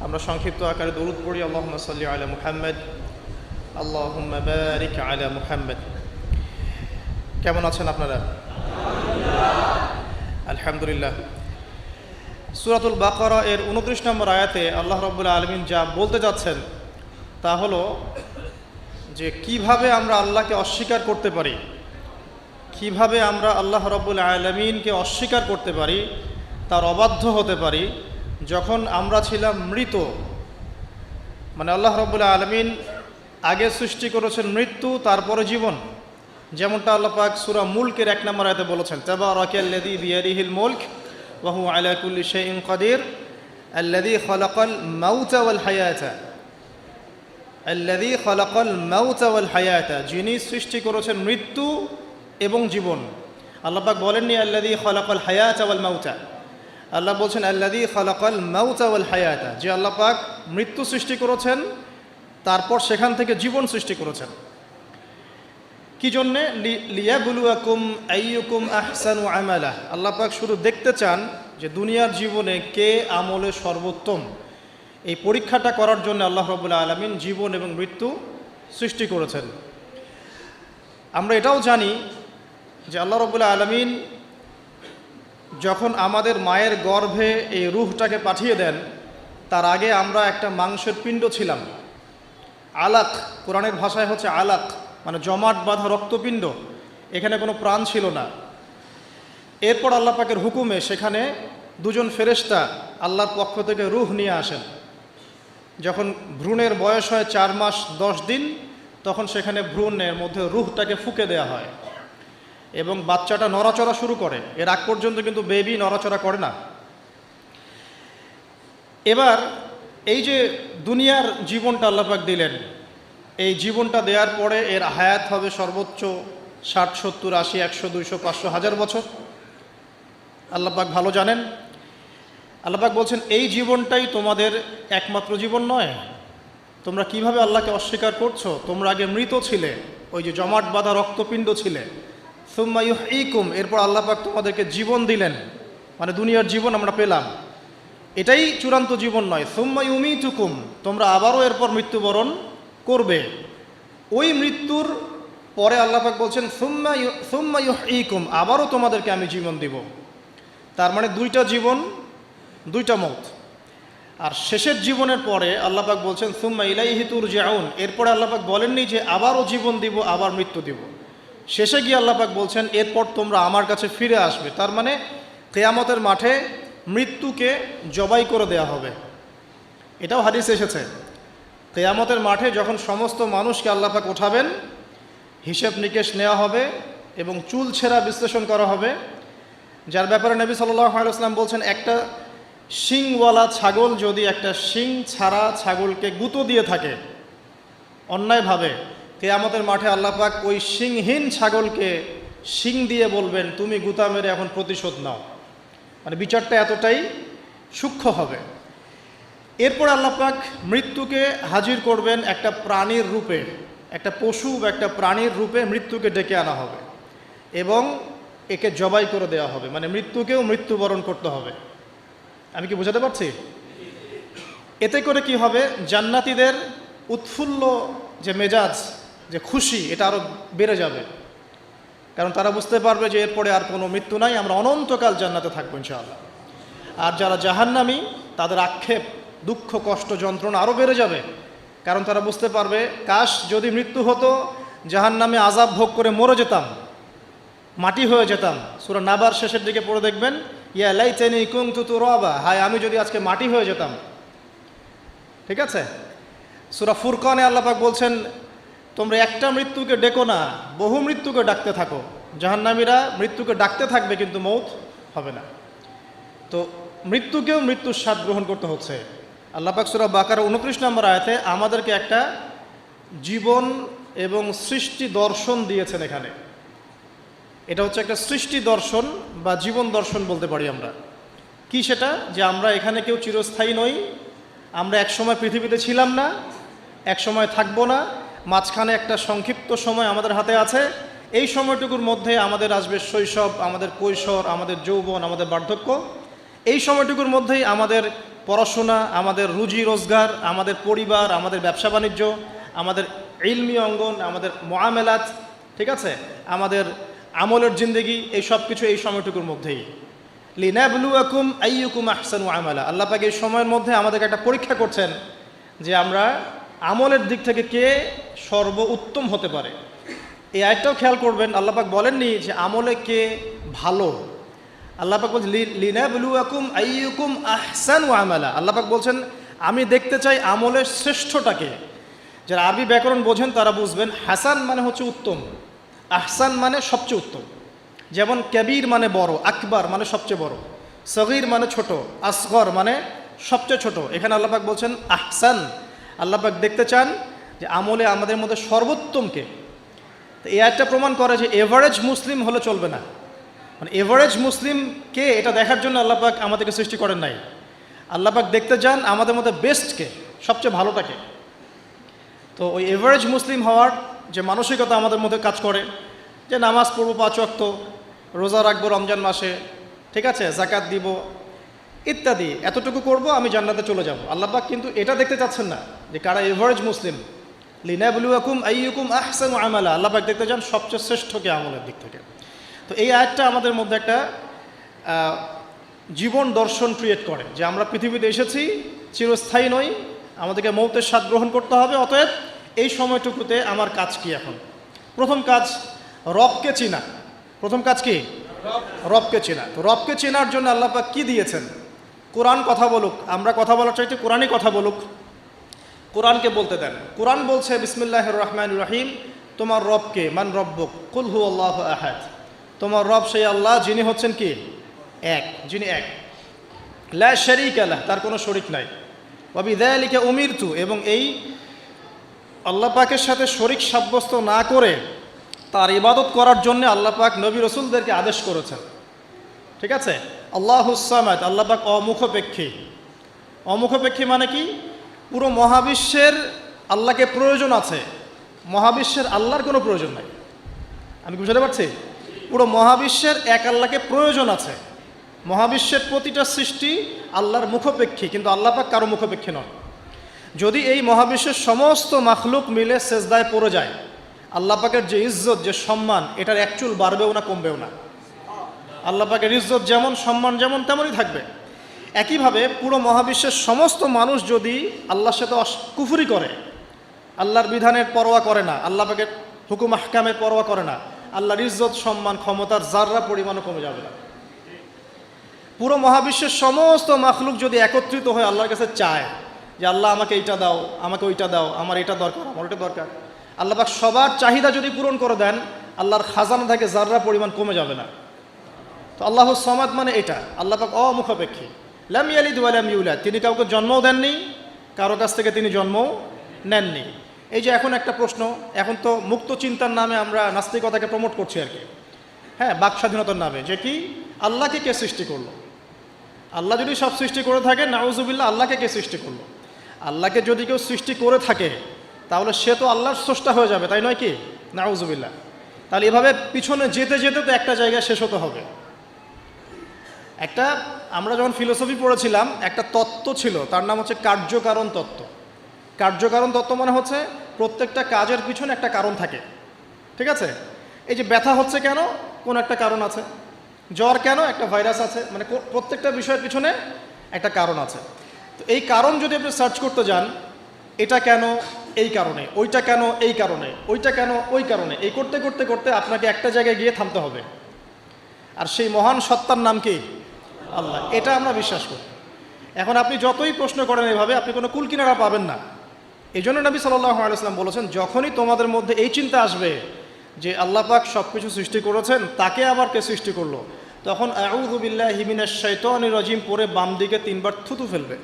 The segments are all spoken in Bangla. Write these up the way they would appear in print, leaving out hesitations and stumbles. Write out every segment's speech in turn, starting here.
আমরা সংক্ষিপ্ত আকারে দরুদ পড়ি, আল্লাহুম্মা সাল্লি আলা মুহাম্মদ, আল্লাহুম্মা বারিক আলা মুহাম্মদ। কেমন আছেন আপনারা? আলহামদুলিল্লাহ। সূরাতুল বাকারা এর 29 নম্বর আয়াতে আল্লাহ রাব্বুল আলামিন যা বলতে যাচ্ছেন তা হলো যে কিভাবে আমরা আল্লাহকে অস্বীকার করতে পারি, কিভাবে আমরা আল্লাহ রাব্বুল আলামিনকে অস্বীকার করতে পারি, তার অবাধ্য হতে পারি যখন আমরা ছিলাম মৃত। মানে আল্লাহ রাব্বুল আলামিন আগে সৃষ্টি করেছেন মৃত্যু, তারপরে জীবন। যেমনটা আল্লাহ পাক সূরা মুলকের 1 নম্বর আয়াতে বলেছেন, তাবারাকাল্লাযী বিয়াদিহিল মুলক ওয়া হুয়া আলা কুল্লি শাইইন কাদির আল্লাযী খালাকাল মাউতা ওয়াল হায়াতা, আল্লাযী খালাকাল মাউতা ওয়াল হায়াতা, যিনি সৃষ্টি করেছেন মৃত্যু এবং জীবন। আল্লাহ পাক বলেননি আল্লাযী খালাকাল হায়াতা ওয়াল মাউতা, আল্লাহ বলছেন আল্লাযী খালাকাল মাউতা ওয়াল হায়াতা, যে আল্লাহ পাক মৃত্যু সৃষ্টি করেছেন তারপর সেখান থেকে জীবন সৃষ্টি করেছেন। কি জন্যে? লিয়াবলুয়াকুম আইয়ুকুম আহসানু আমালা। আল্লাহ পাক শুধু দেখতে চান যে দুনিয়ার জীবনে কে আমলে সর্বোত্তম। এই পরীক্ষাটা করার জন্য আল্লাহ রাব্বুল আলামিন জীবন এবং মৃত্যু সৃষ্টি করেছেন। আমরা এটাও জানি যে আল্লাহ রাব্বুল আলামিন যখন আমাদের মায়ের গর্ভে এই রূহটাকে পাঠিয়ে দেন, তার আগে আমরা একটা মাংসের পিণ্ড ছিলাম, আলাক, কোরআনের ভাষায় হচ্ছে আলাক, মানে জমাট বাঁধা রক্তপিণ্ড। এখানে কোনো প্রাণ ছিল না। এরপর আল্লাহ পাকের হুকুমে সেখানে দুজন ফেরেশতা আল্লাহর পক্ষ থেকে রূহ নিয়ে আসেন। যখন ভ্রূণের বয়স হয় 4 মাস 10 দিন, তখন সেখানে ভ্রূণের মধ্যে রূহটাকে ফুঁকে দেওয়া হয় এবং বাচ্চাটা নড়াচড়া শুরু করে। এর আগ পর্যন্ত কিন্তু বেবি নড়াচড়া করে না। এবার এই যে দুনিয়ার জীবনটা আল্লাহ পাক দিলেন, এই জীবনটা দেওয়ার পরে এর হায়াত হবে সর্বোচ্চ 60, 70, 80, 100, 200, 500, 1000 বছর। আল্লাহ পাক ভালো জানেন। আল্লাহ পাক বলছেন এই জীবনটাই তোমাদের একমাত্র জীবন নয়। তোমরা কিভাবে আল্লাহকে অস্বীকার করছো? তোমরা আগে মৃত ছিলে, ওই যে জমাট বাঁধা রক্তপিণ্ড ছিলে। সুম্মা ইউহয়িকুম, এরপর আল্লাহ পাক তোমাদেরকে জীবন দিলেন, মানে দুনিয়ার জীবন আমরা পেলাম। এটাই চূড়ান্ত জীবন নয়। সুম্মা ইউমিতুকুম, তোমরা আবারও এরপর মৃত্যুবরণ করবে। ওই মৃত্যুর পরে আল্লাহ পাক বলছেন সুম্মা ইউহয়িকুম, আবারও তোমাদেরকে আমি জীবন দিব। তার মানে 2টা জীবন, 2টা মৌত। আর শেষের জীবনের পরে আল্লাহ পাক বলছেন সুম্মা ইলাইহি তুরজাউন, এরপরে আল্লাহ পাক বলেননি যে আবারও জীবন দিব, আবার মৃত্যু দিব। শেষে গিয়ে আল্লাহ পাক বলছেন এরপর তোমরা আমার কাছে ফিরে আসবে। তার মানে কিয়ামতের মাঠে মৃত্যুকে জবাই করে দেয়া হবে। এটাও হাদিসে এসেছে। কিয়ামতের মাঠে যখন সমস্ত মানুষকে আল্লাহ পাক উঠাবেন, হিসেব নিকেশ নেওয়া হবে এবং চুল ছেঁড়া বিশ্লেষণ করা হবে, যার ব্যাপারে নবী সাল্লাল্লাহু আলাইহি ওয়াসাল্লাম বলছেন একটা শিংওয়ালা ছাগল যদি একটা শিং ছাড়া ছাগলকে গুঁতো দিয়ে থাকে অন্যায়ভাবে, কিয়ামতের মাঠে আল্লাহ পাক ওই শিংহীন ছাগলকে শিং দিয়ে বলবেন তুমি গুঁতা মেরে এখন প্রতিশোধ নাও। মানে বিচারটা এতটাই সূক্ষ্ম হবে। এরপর আল্লাহ পাক মৃত্যুকে হাজির করবেন একটা প্রাণীর রূপে, একটা পশু বা একটা প্রাণীর রূপে মৃত্যুকে ডেকে আনা হবে এবং একে জবাই করে দেওয়া হবে। মানে মৃত্যুকেও মৃত্যুবরণ করতে হবে। আমি কি বোঝাতে পারছি? এতে করে কি হবে? জান্নাতীদের উৎফুল্ল যে মেজাজ, যে খুশি, এটা আরও বেড়ে যাবে। কারণ তারা বুঝতে পারবে যে এরপরে আর কোনো মৃত্যু নাই, আমরা অনন্তকাল জান্নাতে থাকবো ইনশাআল্লাহ। আর যারা জাহান্নামী, তাদের আক্ষেপ, দুঃখ, কষ্ট, যন্ত্রণা আরও বেড়ে যাবে। কারণ তারা বুঝতে পারবে কাশ যদি মৃত্যু হতো, জাহান্নামে আযাব ভোগ করে মরে যেতাম, মাটি হয়ে যেতাম। সূরা নাবার শেষের দিকে পড়ে দেখবেন ইয়া লাইতানি কুনতু তুরাবা, হায় আমি যদি আজকে মাটি হয়ে যেতাম। ঠিক আছে? সূরা ফুরকানে আল্লাহ পাক বলছেন তোমরা একটা মৃত্যুকে ডেকো না, বহু মৃত্যুকে ডাকতে থাকো। জাহান্নামীরা মৃত্যুকে ডাকতে থাকবে কিন্তু মৌত হবে না। তো মৃত্যুকেও মৃত্যুর স্বাদ গ্রহণ করতে হচ্ছে। আল্লাহ পাক সূরা বাকারা 29 নম্বর আয়াতে আমাদেরকে একটা জীবন এবং সৃষ্টি দর্শন দিয়েছেন এখানে। এটা হচ্ছে একটা সৃষ্টি দর্শন বা জীবন দর্শন বলতে পারি আমরা। কি সেটা? যে আমরা এখানে কেউ চিরস্থায়ী নই, আমরা একসময় পৃথিবীতে ছিলাম না, একসময় থাকবো না, মাঝখানে একটা সংক্ষিপ্ত সময় আমাদের হাতে আছে। এই সময়টুকুর মধ্যে আমাদের আসবে শৈশব, আমাদের কৈশোর, আমাদের যৌবন, আমাদের বার্ধক্য। এই সময়টুকুর মধ্যেই আমাদের পড়াশোনা, আমাদের রুজি রোজগার, আমাদের পরিবার, আমাদের ব্যবসা বাণিজ্য, আমাদের ইলমি অঙ্গন, আমাদের মুআমালাত, ঠিক আছে, আমাদের আমলের জিন্দেগি, এই সব কিছু এই সময়টুকুর মধ্যেই। লিনাবলুয়াকুম আইয়ুকুম আহসানু আমালা, আল্লাহ পাক এই সময়ের মধ্যে আমাদেরকে একটা পরীক্ষা করছেন যে আমরা আমলের দিক থেকে কে সর্বোত্তম হতে পারে। এই আয়াতটাও খেয়াল করবেন, আল্লাহ পাক বলেননি যে আমলে কে ভালো, আল্লাহ পাক বলছেন লিনাবলুয়াকুম আইয়ুকুম আহসানু আমালা। আল্লাহ পাক বলছেন আমি দেখতে চাই আমলের শ্রেষ্ঠটাকে। যারা আরবি ব্যাকরণ বোঝেন তারা বুঝবেন, হাসান মানে হচ্ছে উত্তম, আহসান মানে সবচেয়ে উত্তম। যেমন কবির মানে বড়, আকবার মানে সবচেয়ে বড়, সগীর মানে ছোট, আসগর মানে সবচেয়ে ছোট। এখানে আল্লাহ পাক বলছেন আহসান, আল্লাহ পাক দেখতে চান যে আমলে আমাদের মধ্যে সর্বোত্তমকে। তো এই আয়াতটা প্রমাণ করে যে এভারেজ মুসলিম হলে চলবে না, মানে এভারেজ মুসলিম কে এটা দেখার জন্য আল্লাহ পাক আমাদেরকে সৃষ্টি করেন নাই। আল্লাহ পাক দেখতে চান আমাদের মধ্যে বেস্টকে, সবচেয়ে ভালোটাকে। তো ওই এভারেজ মুসলিম হওয়ার যে মানসিকতা আমাদের মধ্যে কাজ করে, যে নামাজ পড়বো 5 ওয়াক্ত, রোজা রাখবো রমজান মাসে, ঠিক আছে, যাকাত দিব ইত্যাদি, এতটুকু করব আমি জান্নাতে চলে যাব। আল্লাহ পাক কিন্তু এটা দেখতে চাচ্ছেন না যে কারা এভারেজ মুসলিম। লিনাবলুয়াকুম আইয়ুকুম আহসানু আমালা, আল্লাহ পাক দেখতে চান সবচেয়ে শ্রেষ্ঠকে আমলের দিক থেকে। তো এই আয়াতটা আমাদের মধ্যে একটা জীবন দর্শন ক্রিয়েট করে যে আমরা পৃথিবীতে এসেছি, চিরস্থায়ী নই, আমাদেরকে মৌতের স্বাদ গ্রহণ করতে হবে। অতএব এই সময়টুকুতে আমার কাজ কি? এখন প্রথম কাজ রবকে চেনা। প্রথম কাজ কি? রবকে চেনা। তো রবকে চেনার জন্য আল্লাহ পাক কি দিয়েছেন? কোরআন কথা বলুক, আমরা কথা বলার চাইতে কোরআনই কথা বলুক, কোরআনকে বলতে দেন। কোরআন বলছে বিসমিল্লাহির রহমানির রহিম, তোমার রবকে, মান রব্বুক, কুল হুয়াল্লাহু আহাদ, তোমার রব সেই আল্লাহ যিনি হচ্ছেন কি? এক, যিনি এক, লা শারীকা লাহ, তার কোনো শরীক নাই, ওয়া বিযালিকা উমিরতু, এবং এই আল্লাহ পাকের সাথে শরীক সাব্যস্ত না করে তার ইবাদত করার জন্য আল্লাহ পাক নবী রসুলদেরকে আদেশ করেছেন, ঠিক আছে। আল্লাহুস সামাদ, আল্লাহ পাক অমুখপেক্ষী। অমুখপেক্ষী মানে কি? পুরো মহাবিশ্বের আল্লাহকে প্রয়োজন আছে, মহাবিশ্বের আল্লাহর কোনো প্রয়োজন নাই। আমি কি বুঝতে পারছি? পুরো মহাবিশ্বের এক আল্লাহকে প্রয়োজন আছে। মহাবিশ্বের প্রতিটা সৃষ্টি আল্লাহর মুখপেক্ষী, কিন্তু আল্লাহ পাক কারো মুখপেক্ষী নন। যদি এই মহাবিশ্বের সমস্ত মাখলুক মিলে সেজদায় পড়ে যায়, আল্লাহ পাকের যে ইজ্জত, যে সম্মান, এটার এক চুল বাড়বেও না কমবেও না। আল্লাহ পাকের ইজ্জত যেমন, সম্মান যেমন, তেমনই থাকবে। একইভাবে পুরো মহাবিশ্বের সমস্ত মানুষ যদি আল্লাহর সাথে কুফরি করে, আল্লাহর বিধানের পরোয়া করে না, আল্লাহ পাকের হুকুম আহকামের পরোয়া করে না, আল্লাহর ইজ্জত, সম্মান, ক্ষমতার যাররা পরিমাণও কমে যাবে না। পুরো মহাবিশ্বের সমস্ত মাখলুক যদি একত্রিত হয়ে আল্লাহর কাছে চায় যে আল্লাহ আমাকে এইটা দাও, আমাকে ওইটা দাও, আমার এটা দরকার, আমার ওইটা দরকার, আল্লাহ পাক সবার চাহিদা যদি পূরণ করে দেন, আল্লাহর খাজানা থেকে যাররা পরিমাণ কমে যাবে না। তো আল্লাহুস সামাদ মানে এটা, আল্লাহ পাক অমুখপেক্ষী। লাম ইয়ালিদ ওয়া লাম ইউলাদ, তিনি কাউকে জন্মও দেননি, কারো কাছ থেকে তিনি জন্মও নেননি। এই যে এখন একটা প্রশ্ন, এখন তো মুক্ত চিন্তার নামে আমরা নাস্তিকতাকে প্রমোট করছি আর কি, হ্যাঁ, বাক স্বাধীনতার নামে, যে কি আল্লাহকে কে সৃষ্টি করলো? আল্লাহ যদি সব সৃষ্টি করে থাকে, নাউজুবিল্লাহ, আল্লাহকে কে সৃষ্টি করলো? আল্লাহকে যদি কেউ সৃষ্টি করে থাকে তাহলে সে তো আল্লাহর স্রষ্টা হয়ে যাবে, তাই নয় কি? নাউজুবিল্লাহ। তাহলে এভাবে পিছনে যেতে যেতে তো একটা জায়গায় শেষ হতে হবে। একটা, আমরা যখন ফিলোসফি পড়েছিলাম, একটা তত্ত্ব ছিল, তার নাম হচ্ছে কার্যকারণ তত্ত্ব। কার্যকারণ তত্ত্ব মানে হচ্ছে প্রত্যেকটা কাজের পিছনে একটা কারণ থাকে, ঠিক আছে। এই যে ব্যথা হচ্ছে কেন? কোন একটা কারণ আছে। জ্বর কেন? একটা ভাইরাস আছে। মানে প্রত্যেকটা বিষয়ের পিছনে একটা কারণ আছে। তো এই কারণ যদি আপনি সার্চ করতে যান, এটা কেন? এই কারণে। ওইটা কেন? এই কারণে। ওইটা কেন? ওই কারণে। এই করতে করতে করতে আপনাকে একটা জায়গায় গিয়ে থামতে হবে। আর সেই মহান সত্তার নাম কি? আল্লাহ। এটা আমরা বিশ্বাস করি। এখন আপনি যতই প্রশ্ন করেন এভাবে, আপনি কোনো কুল কিনারা পাবেন না। এই জন্য নবী সাল্লাল্লাহু আলাইহি ওয়াসাল্লাম বলেছেন, যখনই তোমাদের মধ্যে এই চিন্তা আসবে যে আল্লাহ পাক সব কিছু সৃষ্টি করেছেন, তাকে আবার কে সৃষ্টি করলো, তখন আউযু বিল্লাহি মিনাশ শাইতানির রাজিম পরে বাম দিকে 3 বার থুতু ফেলবে।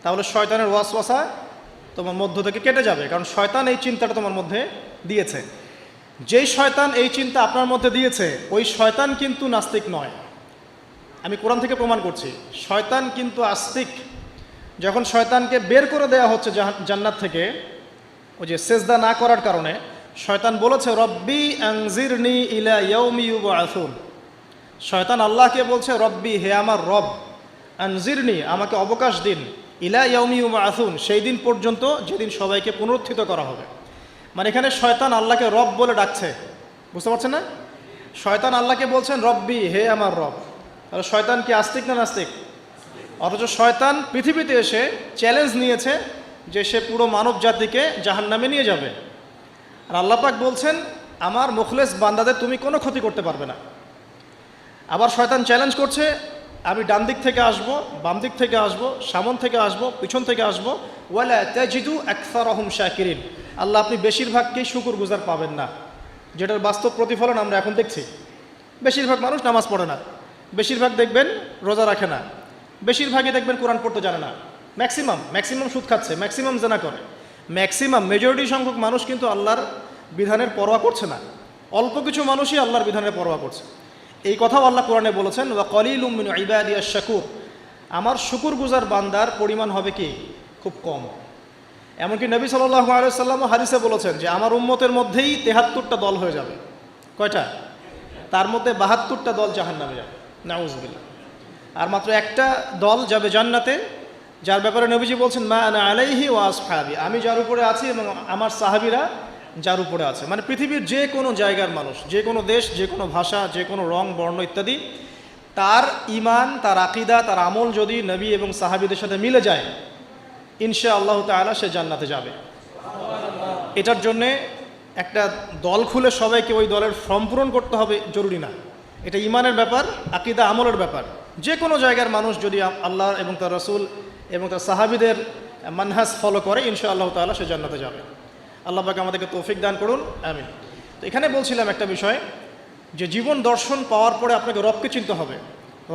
তাহলে শয়তানের ওয়াসওয়াসা তোমার মধ্য থেকে কেটে যাবে, কারণ শয়তান এই চিন্তাটা তোমার মধ্যে দিয়েছে। যেই শয়তান এই চিন্তা আপনার মধ্যে দিয়েছে, ওই শয়তান কিন্তু নাস্তিক নয়। আমি কোরআন থেকে প্রমাণ করছি, শয়তান কিন্তু আস্তিক। যখন শয়তানকে বের করে দেওয়া হচ্ছে জান্নাত থেকে, ওই যে সেজদা না করার কারণে, শয়তান বলেছে রব্বি আনজিরনি ইলা ইয়াউমি ইউবআসুন। শয়তান আল্লাহকে বলছে রব্বি, হে আমার রব, আনজিরনি, আমাকে অবকাশ দিন, ইলা ইয়াউমি ইউবআসুন, সেই দিন পর্যন্ত যেদিন সবাইকে পুনরুত্থিত করা হবে। মানে এখানে শয়তান আল্লাহকে রব বলে ডাকছে, বুঝতে পারছেন না? শয়তান আল্লাহকে বলছেন রব্বি, হে আমার রব। তাহলে শয়তান কি আস্তিক না নাস্তিক? অথচ শয়তান পৃথিবীতে এসে চ্যালেঞ্জ নিয়েছে যে সে পুরো মানব জাতিকে জাহান্নামে নিয়ে যাবে। আর আল্লাহ পাক বলছেন আমার মুখলেস বান্দাদের তুমি কোনো ক্ষতি করতে পারবে না। আবার শয়তান চ্যালেঞ্জ করছে আমি ডান দিক থেকে আসবো, বাম দিক থেকে আসবো, সামন থেকে আসবো, পিছন থেকে আসবো, ওয়ালা তাজিদু আকসারহুম শাকিরিন, আল্লাহ আপনি বেশিরভাগকেই শুকরগুজার পাবেন না। যেটার বাস্তব প্রতিফলন আমরা এখন দেখছি। বেশিরভাগ মানুষ নামাজ পড়ে না, বেশিরভাগ দেখবেন রোজা রাখে না, বেশিরভাগই দেখবেন কোরআন পড়তে জানে না, ম্যাক্সিমাম সুদ খাচ্ছে, ম্যাক্সিমাম জেনা করে, মেজরিটি সংখ্যক মানুষ কিন্তু আল্লাহর বিধানের পরোয়া করছে না। অল্প কিছু মানুষই আল্লাহর বিধানের পরোয়া করছে। এই কথাও আল্লাহ কোরআনে বলেছেন ওয়া কলিলুম মিন ইবাদিয়াশ শাকুর, আমার শুকরগুজার বান্দার পরিমাণ হবে কি খুব কম। এমনকি নবী সাল্লাল্লাহু আলাইহি ওয়াসাল্লাম হাদিসে বলেছেন যে আমার উম্মতের মধ্যেই ৭৩টা দল হয়ে যাবে। কয়টা? তার মধ্যে ৭২টা দল জাহান্নামে যাবে, নাউযুবিল্লাহ। আর মাত্র একটা দল যাবে জান্নাতে, যার ব্যাপারে নবীজি বলছেন মা আনা আলাইহি ওয়া আসহাবি, আমি যার উপরে আছি এবং আমার সাহাবীরা যার উপরে আছে। মানে পৃথিবীর যে কোনো জায়গার মানুষ, যে কোনো দেশ, যে কোনো ভাষা, যে কোনো রং বর্ণ ইত্যাদি, তার ঈমান, তার আকীদা, তার আমল যদি নবী এবং সাহাবীদের সাথে মিলে যায়, ইনশাআল্লাহ তাআলা সে জান্নাতে যাবে। এটার জন্যে একটা দল খুলে সবাইকে ওই দলের ফর্ম পূরণ করতে হবে জরুরি না। এটা ঈমানের ব্যাপার, আকীদা আমলের ব্যাপার। যে কোনো জায়গার মানুষ যদি আল্লাহ এবং তার রাসূল এবং তার সাহাবীদের মানহাজ ফলো করে, ইনশাআল্লাহ তাআলা সে জান্নাতে যাবে। আল্লাহ পাক আমাদেরকে তৌফিক দান করুন, আমিন। তো এখানে বলছিলাম একটা বিষয়, যে জীবন দর্শন পাওয়ার পরে আপনাকে রবকে চিনতে হবে।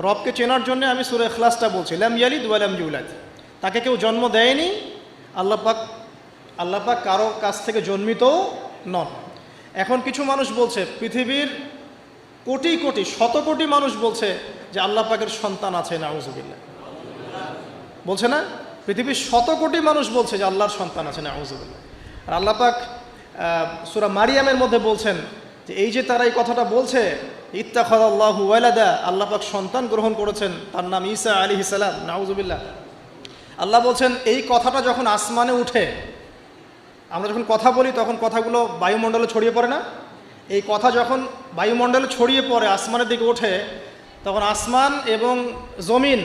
রবকে চেনার জন্য আমি সূরা ইখলাসটা বলছি, লাম ইয়ালিদ ওয়া লাম ইউলাদ, তাকে কেউ জন্ম দেয়নি, আল্লাহ পাক কারো কাছ থেকে জন্মিতও নন। এখন কিছু মানুষ বলছে, পৃথিবীর কোটি কোটি শত কোটি মানুষ বলছে যে আল্লাহ পাকের সন্তান আছে, নাউযুবিল্লাহ, বলছে না? পৃথিবীর শত কোটি মানুষ বলছে যে আল্লাহর সন্তান আছে, নাউযুবিল্লাহ। আর আল্লাহ পাক সূরা মারিয়ামের মধ্যে বলছেন যে এই যে তারা এই কথাটা বলছে, ইত্তাখাযাল্লাহু ওয়ালাদা, আল্লাহ পাক সন্তান গ্রহণ করেছেন, তার নাম ঈসা আলাইহিস সালাম, নাউযুবিল্লাহ। আল্লাহ বলছেন এই কথাটা যখন আসমানে উঠে, আমরা যখন কথা বলি তখন কথাগুলো বায়ুমণ্ডলে ছড়িয়ে পড়ে না? এই কথা যখন বায়ুমণ্ডলে ছড়িয়ে পড়ে, আসমানের দিকে ওঠে, তখন আসমান এবং জমিন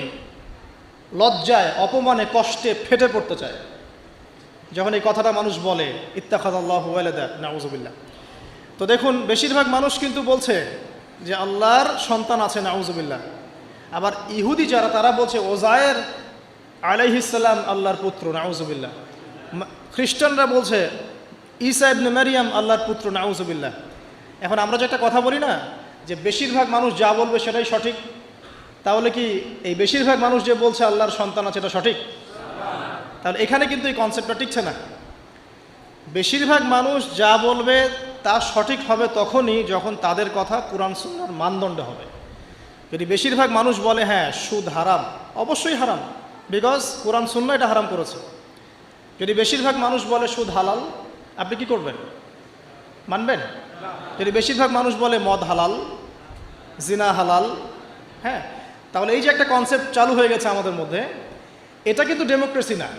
লজ্জায়, অপমানে, কষ্টে ফেটে পড়তে চায় যখন এই কথাটা মানুষ বলে, ইত্তাখাযাল্লাহু ওয়ালাদা, নাউযুবিল্লাহ। তো দেখুন, বেশিরভাগ মানুষ কিন্তু বলছে যে আল্লাহর সন্তান আছে, নাউযুবিল্লাহ। আবার ইহুদি যারা, তারা বলছে ওজায়ের আলাইহিস সালাম আল্লাহর পুত্র, নাউযুবিল্লাহ। খ্রিস্টানরা বলছে ঈসা ইবনে মারিয়াম আল্লাহর পুত্র, নাউযুবিল্লাহ। এখন আমরা যে একটা কথা বলি না, যে বেশিরভাগ মানুষ যা বলবে সেটাই সঠিক, তাহলে কি এই বেশিরভাগ মানুষ যে বলছে আল্লাহর সন্তান আছে এটা সঠিক? তাহলে এখানে কিন্তু এই কনসেপ্টটা টিকছে না। বেশিরভাগ মানুষ যা বলবে তা সঠিক হবে তখনই যখন তাদের কথা কুরআন সুন্নাহর মানদণ্ডে হবে। যদি বেশিরভাগ মানুষ বলে হ্যাঁ সুদ হারাম, অবশ্যই হারাম, বিকজ কুরআন সুন্নাহ এটা হারাম করেছে। যদি বেশিরভাগ মানুষ বলে সুদ হালাল, আপনি কি করবেন? মানবেন? যদি বেশিরভাগ মানুষ বলে মদ হালাল, জিনা হালাল, হ্যাঁ, তাহলে এই যে একটা কনসেপ্ট চালু হয়ে গেছে আমাদের মধ্যে, এটা কিন্তু ডেমোক্রেসি না,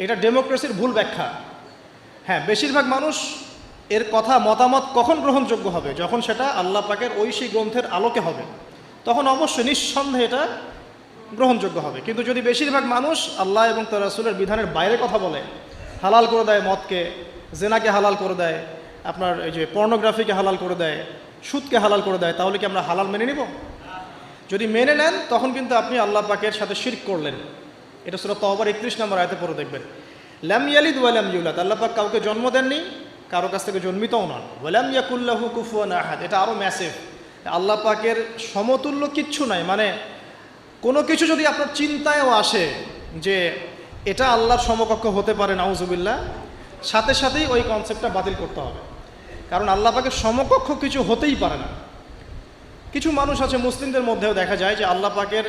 এটা ডেমোক্রেসির ভুল ব্যাখ্যা। হ্যাঁ, বেশিরভাগ মানুষ এর কথা মতামত কখন গ্রহণযোগ্য হবে? যখন সেটা আল্লাহ পাকের ঐশী গ্রন্থের আলোকে হবে, তখন অবশ্যই নিঃসন্দেহে এটা গ্রহণযোগ্য হবে। কিন্তু যদি বেশিরভাগ মানুষ আল্লাহ এবং তার রাসূলের বিধানের বাইরে কথা বলে, হালাল করে দেয় মদকে, জেনাকে হালাল করে দেয়, আপনার এই যে পর্নোগ্রাফিকে হালাল করে দেয়, সুদকে হালাল করে দেয়, তাহলে কি আমরা হালাল মেনে নিব? যদি মেনে নেন তখন কিন্তু আপনি আল্লাহ পাকের সাথে শিরক করলেন। এটা সূরা তাওবার 31 নম্বর আয়াতে পড়ে দেখবেন, লাম ইয়ালিদ ওয়া লাম ইউলাদ, আল্লাহ পাক কাউকে জন্ম দেননি, কারো কাছ থেকে জন্মিতও নন। ওয়া লাম ইয়াকুল লাহু কুফুয়ান আহাদ, এটা আরও ম্যাসিভ। আল্লাহ পাকের সমতুল্য কিচ্ছু নাই। মানে কোনো কিছু যদি আপনার চিন্তায়ও আসে যে এটা আল্লাহর সমকক্ষ হতে পারে, নাউযুবিল্লাহ, সাথে সাথেই ওই কনসেপ্টটা বাতিল করতে হবে। কারণ আল্লাহ পাকের সমকক্ষ কিছু হতেই পারে না। কিছু মানুষ আছে, মুসলিমদের মধ্যেও দেখা যায় যে আল্লাহ পাকের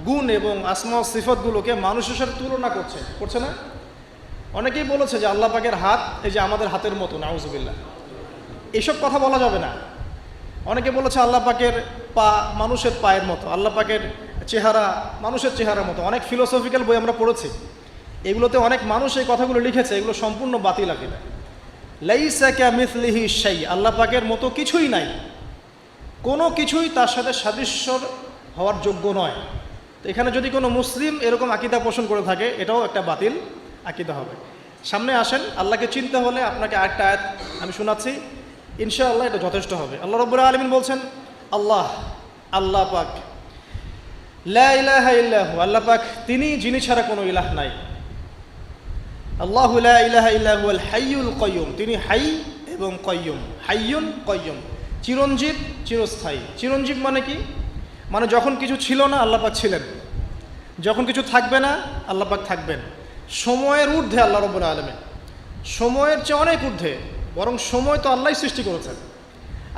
গুণ এবং আসমা ও সিফতগুলোকে মানুষের সাথে তুলনা করছে না? অনেকেই বলেছে যে আল্লাহ পাকের হাত এই যে আমাদের হাতের মতো, নাউযুবিল্লাহ, এইসব কথা বলা যাবে না। অনেকে বলেছে আল্লাহ পাকের পা মানুষের পায়ের মতো, আল্লাহ পাকের চেহারা মানুষের চেহারার মতো। অনেক ফিলোসফিক্যাল বই আমরা পড়েছি, এগুলোতে অনেক মানুষ এই কথাগুলো লিখেছে, এগুলো সম্পূর্ণ বাতিল আকিদা। লাইসা কামিসলিহি শাই, আল্লাহ পাকের মতো কিছুই নাই, কোনো কিছুই তার সাথে সাদৃশ্যর হওয়ার যোগ্য নয়। তো এখানে যদি কোনো মুসলিম এরকম আকিদা পোষণ করে থাকে, এটাও একটা বাতিল আকিদা হবে। সামনে আসেন, আল্লাহকে চিনতে হলে আপনাকে আরেকটা আয়াত আমি শোনাচ্ছি, ইনশাআল্লাহ এটা যথেষ্ট হবে। আল্লাহ রাব্বুল আলামিন বলছেন, আল্লাহ, আল্লাহ পাক, লা ইলাহা ইল্লাহু, আল্লাহ পাক তিনি যিনি ছাড়া কোনো ইলাহ নাই। আল্লাহু লা ইলাহা ইল্লাহু আল হাইয়ুল কাইয়ুম, তিনি হাই এবং কাইয়ুম, হাইয়ুন কাইয়ুম, চিরঞ্জীব চিরস্থায়ী। চিরঞ্জীব মানে কি? মানে যখন কিছু ছিল না আল্লাহ পাক ছিলেন, যখন কিছু থাকবে না আল্লাহ পাক থাকবেন। সময়ের ঊর্ধ্বে আল্লাহ রাব্বুল আলামিন, সময়ের চেয়ে অনেক ঊর্ধ্বে, বরং সময় তো আল্লাহই সৃষ্টি করেছেন,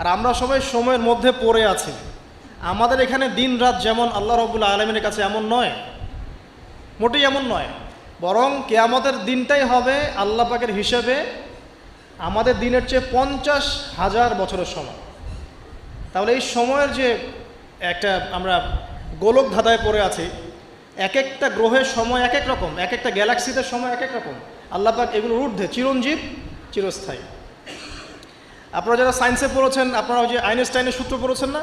আর আমরা সবাই সময়ের মধ্যে পড়ে আছি। আমাদের এখানে দিন রাত যেমন আল্লাহ রাব্বুল আলামিনের কাছে এমন নয়, মোটেই এমন নয়, বরং কিয়ামতের দিনটাই হবে আল্লাহ পাকের হিসেবে আমাদের দিনের চেয়ে 50,000 বছরের সময়। তাহলে এই সময়ের যে একটা আমরা গোলক ধাঁধায় পড়ে আছি, এক একটা গ্রহের সময় এক এক রকম, এক একটা গ্যালাক্সিতে সময় এক এক রকম। আল্লাহ পাক এগুলোর ঊর্ধ্বে, চিরঞ্জীব চিরস্থায়ী। আপনারা যারা সায়েন্সে পড়েছেন, আপনারা ওই যে আইনস্টাইনের সূত্র পড়েছেন না,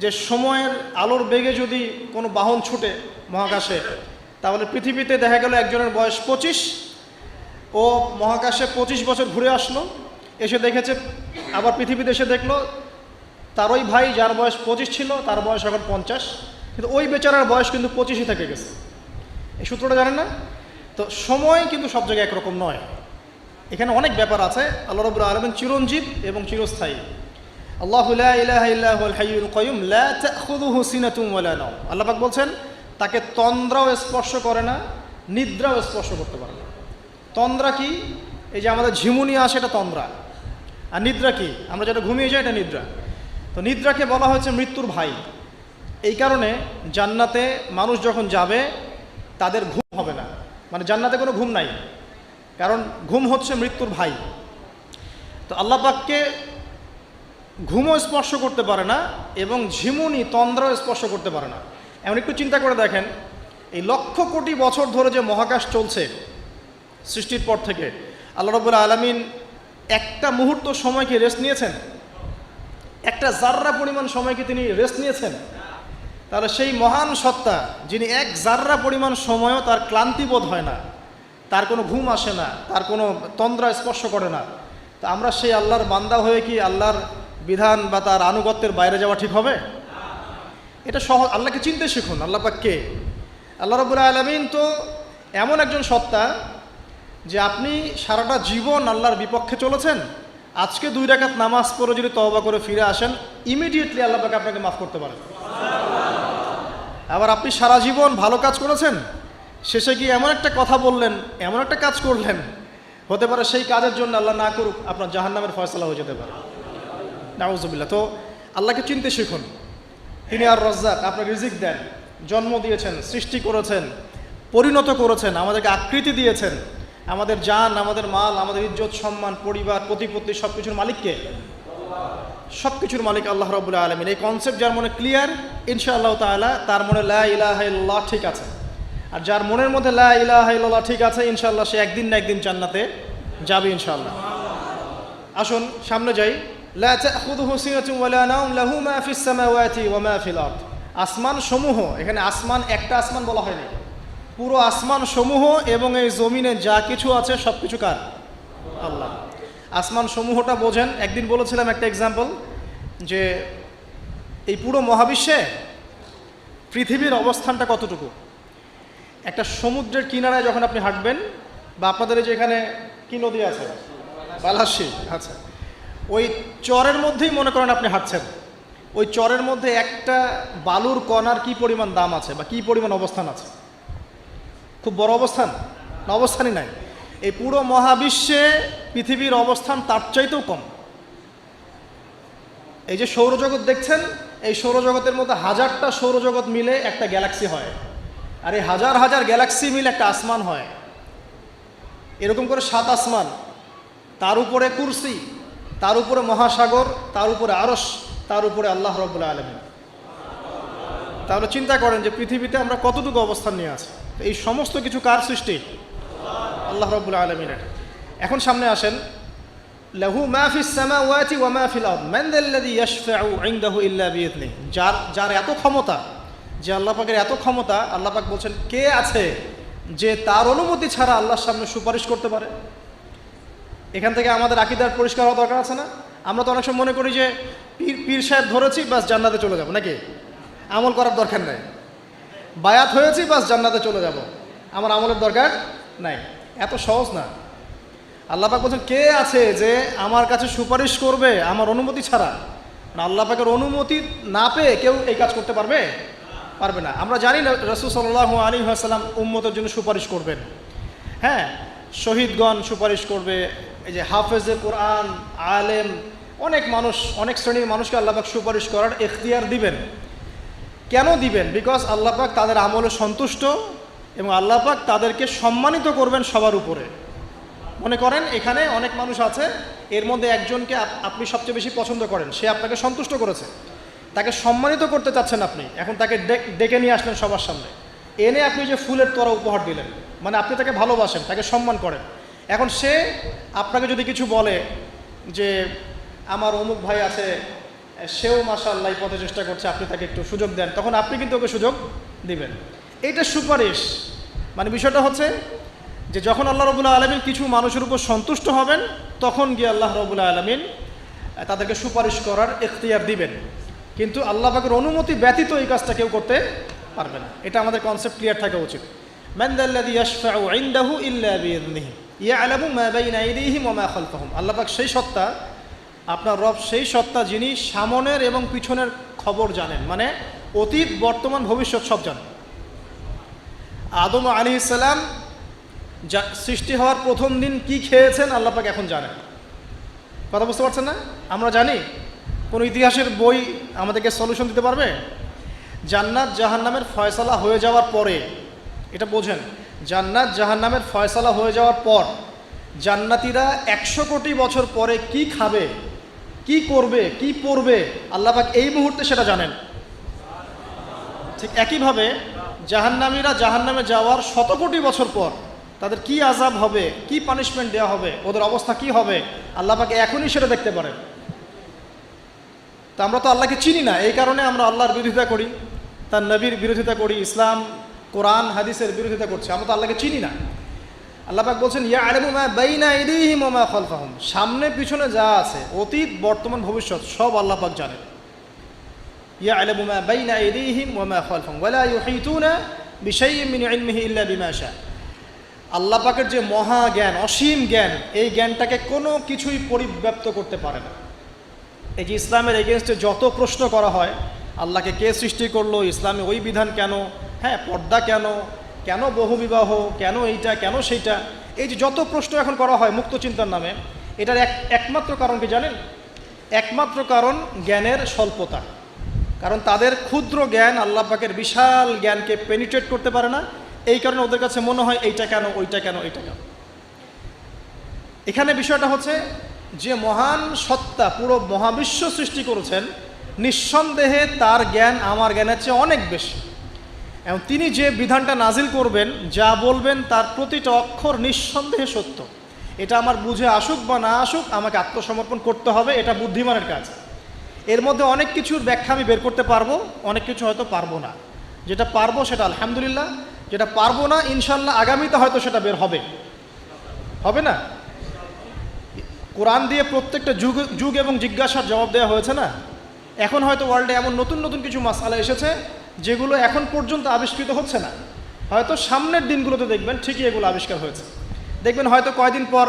যে সময়ের আলোর বেগে যদি কোনো বাহন ছুটে মহাকাশে, তাহলে পৃথিবীতে দেখা গেল একজনের বয়স 25, ও মহাকাশে 25 বছর ঘুরে আসলো, এসে দেখেছে, আবার পৃথিবীতে এসে দেখলো তার ওই ভাই যার বয়স 25 ছিল তার বয়স এখন 50, কিন্তু ওই বেচারার বয়স কিন্তু 25ই থেকে গেছে। এই সূত্রটা জানেন না? তো সময় কিন্তু সব জায়গায় একরকম নয়, এখানে অনেক ব্যাপার আছে। আল্লাহ রাব্বুল আলামিন চিরঞ্জীব এবং চিরস্থায়ী। আল্লাহু লা ইলাহা ইল্লাহু আল হাইয়ুল কাইয়ুম লা তাখুযুহু সিনাতুন ওয়ালা নাওম, আল্লাহ পাক বলছেন তাকে তন্দ্রাও স্পর্শ করে না, নিদ্রাও স্পর্শ করতে পারে না। তন্দ্রা কি? এই যে আমাদের ঝিমুনি আসে, এটা তন্দ্রা। আর নিদ্রা কি? আমরা যেটা ঘুমিয়ে যাই, এটা নিদ্রা। তো নিদ্রাকে বলা হয়েছে মৃত্যুর ভাই। এই কারণে জান্নাতে মানুষ যখন যাবে তাদের ঘুম হবে না, মানে জান্নাতে কোনো ঘুম নাই, কারণ ঘুম হচ্ছে মৃত্যুর ভাই। তো আল্লাহ পাককে ঘুমও স্পর্শ করতে পারে না এবং ঝিমুনি তন্দ্রাও স্পর্শ করতে পারে না। এমন একটু চিন্তা করে দেখেন, এই লক্ষ কোটি বছর ধরে যে মহাকাশ চলছে সৃষ্টির পর থেকে, আল্লাহ রাব্বুল আলামিন একটা মুহূর্ত সময়কে রেস্ট নিয়েছেন? একটা জাররা পরিমাণ সময়কে তিনি রেস্ট নিয়েছেন? তাহলে সেই মহান সত্তা যিনি এক জাররা পরিমাণ সময়ও তার ক্লান্তিবোধ হয় না, তার কোনো ঘুম আসে না, তার কোনো তন্দ্রা স্পর্শ করে না, তো আমরা সেই আল্লাহর বান্দা হয়ে কি আল্লাহর বিধান বা তার আনুগত্যের বাইরে যাওয়া ঠিক হবে? এটা সহজ। আল্লাহকে চিনতে শিখুন। আল্লাহ পাক কে? আল্লাহ রাব্বুল আলামিন তো এমন একজন সত্তা যে আপনি সারাটা জীবন আল্লাহর বিপক্ষে চলেছেন, আজকে 2 রাকাত নামাজ পড়ে যদি তওবা করে ফিরে আসেন, ইমিডিয়েটলি আল্লাহ পাক আপনাকে মাফ করতে পারেন। আবার আপনি সারা জীবন ভালো কাজ করেছেন, শেষে গিয়ে এমন একটা কথা বললেন, এমন একটা কাজ করলেন, হতে পারে সেই কাজের জন্য আল্লাহ না করুক আপনার জাহান্নামের ফয়সালা হয়ে যেতে পারে। নাউজুবিল্লাহ। তো আল্লাহকে চিনতে শিখুন। তিনি আর রাজ্জাক, আপনার রিজিক দেন, জন্ম দিয়েছেন, সৃষ্টি করেছেন, পরিণত করেছেন, আমাদেরকে আকৃতি দিয়েছেন, আমাদের জান, আমাদের মাল, আমাদের ইজ্জত সম্মান, পরিবার, প্রতিপত্তি, সব কিছুর মালিককে? সব কিছুর মালিক আল্লাহ রাব্বুল আলামিন। এই কনসেপ্ট যার মনে ক্লিয়ার, ইনশাআল্লাহ তাআলা তার মনে লা ইলাহা ইল্লাল্লাহ ঠিক আছে। আর যার মনের মধ্যে লা ইলাহা ইল্লাল্লাহ ঠিক আছে, ইনশাআল্লাহ সে একদিন না একদিন জান্নাতে যাবে ইনশাআল্লাহ। আসুন সামনে যাই। লা তাখুযুহু সিনাতুন ওয়ালা নাওম লাহু মা ফিস সামাওয়াতি ওয়া মা ফিল আরদ। আসমান সমূহ, এখানে আসমান একটা আসমান বলা হয়নি, পুরো আসমান সমূহ এবং এই জমিনে যা কিছু আছে সব কিছু কার? আল্লাহ। আসমান সমূহটা বোঝেন। একদিন বলেছিলাম একটা এক্সাম্পল, যে এই পুরো মহাবিশ্বে পৃথিবীর অবস্থানটা কতটুকু। একটা সমুদ্রের কিনারায় যখন আপনি হাঁটবেন, বা আপনাদের যে এখানে কি নদী আছে, বালাসী, আচ্ছা, ওই চরের মধ্যেই মনে করেন আপনি হাঁটছেন, ওই চরের মধ্যে একটা বালুর কণার কি পরিমাণ দাম আছে বা কি পরিমাণ অবস্থান আছে? খুব বড় অবস্থান না? অবস্থানই নাই। এই পুরো মহাবিশ্বে পৃথিবীর অবস্থান তার চাইতেও কম। এই যে সৌরজগৎ দেখছেন, এই সৌরজগতের মধ্যে হাজারটা সৌরজগৎ মিলে একটা গ্যালাক্সি হয়, আর এই হাজার হাজার গ্যালাক্সি মিলে একটা আসমান হয়। এরকম করে 7 আসমান, তার উপরে কুরসি, তার উপরে মহাসাগর, তার উপরে আরশ, তার উপরে আল্লাহ রাব্বুল আলামিন। তাহলে চিন্তা করেন যে পৃথিবীতে আমরা কতটুকু অবস্থান নিয়ে আছি। তো এই সমস্ত কিছু কার সৃষ্টি? আল্লাহ রাব্বুল আলামিনের। এখন সামনে আসেন, লাহু মা ফিস সামাওয়াতি ওয়া মা ফিল আরদ মান যাল্লাযী ইয়াশফাউ ইনদাহু ইল্লা বিইذনিহি। যার এত ক্ষমতা, যে আল্লাহ পাকের এত ক্ষমতা, আল্লাহ পাক বলছেন কে আছে যে তার অনুমতি ছাড়া আল্লাহর সামনে সুপারিশ করতে পারে? এখান থেকে আমাদের আকীদার পরিষ্কার হওয়া দরকার আছে না? আমরা তো অনেক সময় মনে করি যে পীর সাহেব ধরেছি বাস জান্নাতে চলে যাব, নাকি? আমল করার দরকার নাই, বায়াত হয়েছি বাস জান্নাতে চলে যাব, আমার আমলের দরকার নাই। এত সহজ না। আল্লাহ পাক বলছেন কে আছে যে আমার কাছে সুপারিশ করবে আমার অনুমতি ছাড়া? আল্লাহ পাকের অনুমতি না পেয়ে কেউ এই কাজ করতে পারবে না। আমরা জানি না রাসূল সাল্লাল্লাহু আলাইহি ওয়াসাল্লাম উম্মতের জন্য সুপারিশ করবেন। হ্যাঁ, শহীদগণ সুপারিশ করবে, এই যে হাফেজে কোরআন, আলেম, অনেক মানুষ, অনেক শ্রেণীর মানুষকে আল্লাহ পাক সুপারিশ করার এখতিয়ার দিবেন। কেন দিবেন? বিকজ আল্লাহ পাক তাদের আমলে সন্তুষ্ট এবং আল্লাহ পাক তাদেরকে সম্মানিত করবেন সবার উপরে। মনে করেন এখানে অনেক মানুষ আছে, এর মধ্যে একজনকে আপনি সবচেয়ে বেশি পছন্দ করেন, সে আপনাকে সন্তুষ্ট করেছে, তাকে সম্মানিত করতে চাচ্ছেন আপনি। এখন তাকে ডেকে নিয়ে আসলেন সবার সামনে, এনে আপনি যে ফুলের তোড়া উপহার দিলেন, মানে আপনি তাকে ভালোবাসেন, তাকে সম্মান করেন। এখন সে আপনাকে যদি কিছু বলে যে আমার অমুক ভাই আছে, সেও মাশাআল্লাহ পথে চেষ্টা করছে, আপনি তাকে একটু সুযোগ দেন, তখন আপনি কিন্তু ওকে সুযোগ দিবেন। এইটা সুপারিশ। মানে বিষয়টা হচ্ছে যে যখন আল্লাহ রাব্বুল আলামিন কিছু মানুষের উপর সন্তুষ্ট হবেন, তখন গিয়ে আল্লাহ রাব্বুল আলামিন তাদেরকে সুপারিশ করার এখতিয়ার দিবেন। কিন্তু আল্লাহ পাকের অনুমতি ব্যতীত এই কাজটা কেউ করতে পারবে না। এটা আমাদের কনসেপ্ট ক্লিয়ার থাকা উচিত। মান যাল্লাযী ইয়াশফাউ ইনদাহু ইল্লা বিইذনিহি ইয়ালামু মা বাইনা আইদিহিম ওয়া মা খালফাহুম। আল্লাহ পাক সেই সত্তা, আপনার রব সেই সত্তা যিনি সামনের এবং পিছনের খবর জানেন, মানে অতীত, বর্তমান, ভবিষ্যৎ সব জানেন। আদম আলাইহিস সালাম সৃষ্টি হওয়ার প্রথম দিন কি খেয়েছেন আল্লাহ পাক এখন জানেন। কথা বুঝতে পারছেন না? আমরা জানি? কোনো ইতিহাসের বই আমাদেরকে সলিউশন দিতে পারবে? জান্নাত জাহান্নামের ফয়সালা হয়ে যাওয়ার পরে, এটা বোঝেন, জান্নাত জাহান্নামের ফয়সালা হয়ে যাওয়ার পর জান্নাতীরা 100 কোটি বছর পরে কি খাবে, কি করবে, কি পড়বে, আল্লাহ পাক এই মুহূর্তে সেটা জানেন। ঠিক একইভাবে জাহান্নামীরা জাহান্নামে যাওয়ার 100 কোটি বছর পর তাদের কি আযাব হবে, কি পানিশমেন্ট দেওয়া হবে, ওদের অবস্থা কি হবে, আল্লাহ পাক এখনই সেটা দেখতে পারেন। তা আমরা তো আল্লাহকে চিনি না, এই কারণে আমরা আল্লাহর বিরোধিতা করি, তার নবীর বিরোধিতা করি, ইসলাম, কোরআন, হাদিসের বিরোধিতা করছি। আমরা তো আল্লাহকে চিনি না। আল্লাহ পাক বলছেন ইয়ালামু মা বাইনা আইদিহিম ওয়া মা খালফাহুম, সামনে পিছনে যা আছে, অতীত, বর্তমান, ভবিষ্যৎ সব আল্লাহ পাক জানেন। ইয়ালামু মা বাইনা আইদিহিম ওয়া মা খালফাহুম ওয়া লা ইউহিতুনা বিশাইইন মিন ইলমিহি ইল্লা বিমা শা। আল্লাহ পাকের যে মহা জ্ঞান, অসীম জ্ঞান, এই জ্ঞানটাকে কোনো কিছুই পরিব্যাপ্ত করতে পারে না। এই যে ইসলামের এগেনস্টে যত প্রশ্ন করা হয়, আল্লাহকে কে সৃষ্টি করলো, ইসলামে ওই বিধান কেন, হ্যাঁ পর্দা কেন, কেন বহুবিবাহ, কেন এইটা, কেন সেইটা, এই যে যত প্রশ্ন এখন করা হয় মুক্ত চিন্তার নামে, এটার একমাত্র কারণ কি জানেন? একমাত্র কারণ জ্ঞানের স্বল্পতা। কারণ তাদের ক্ষুদ্র জ্ঞান আল্লাহ পাকের বিশাল জ্ঞানকে পেনিট্রেট করতে পারে না। এই কারণে ওদের কাছে মনে হয় এইটা কেন, ওইটা কেন, এইটা কেন। এখানে বিষয়টা হচ্ছে যে মহান সত্তা পুরো মহাবিশ্ব সৃষ্টি করেছেন, নিঃসন্দেহে তার জ্ঞান আমার জ্ঞানের চেয়ে অনেক বেশি। এবং তিনি যে বিধানটা নাজিল করবেন, যা বলবেন, তার প্রতিটা অক্ষর নিঃসন্দেহে সত্য। এটা আমার বুঝে আসুক বা না আসুক, আমাকে আত্মসমর্পণ করতে হবে, এটা বুদ্ধিমানের কাজ। এর মধ্যে অনেক কিছুর ব্যাখ্যা আমি বের করতে পারবো, অনেক কিছু হয়তো পারবো না। যেটা পারবো সেটা আলহামদুলিল্লাহ, যেটা পারবো না ইনশাল্লাহ আগামীতে হয়তো সেটা বের হবে, হবে না? কোরআন দিয়ে প্রত্যেকটা যুগ এবং জিজ্ঞাসার জবাব দেওয়া হয়েছে না? এখন হয়তো ওয়ার্ল্ডে এমন নতুন নতুন কিছু মাসআলা এসেছে যেগুলো এখন পর্যন্ত আবিষ্কৃত হচ্ছে না, হয়তো সামনের দিনগুলোতে দেখবেন ঠিকই এগুলো আবিষ্কার হয়েছে। দেখবেন হয়তো কয়দিন পর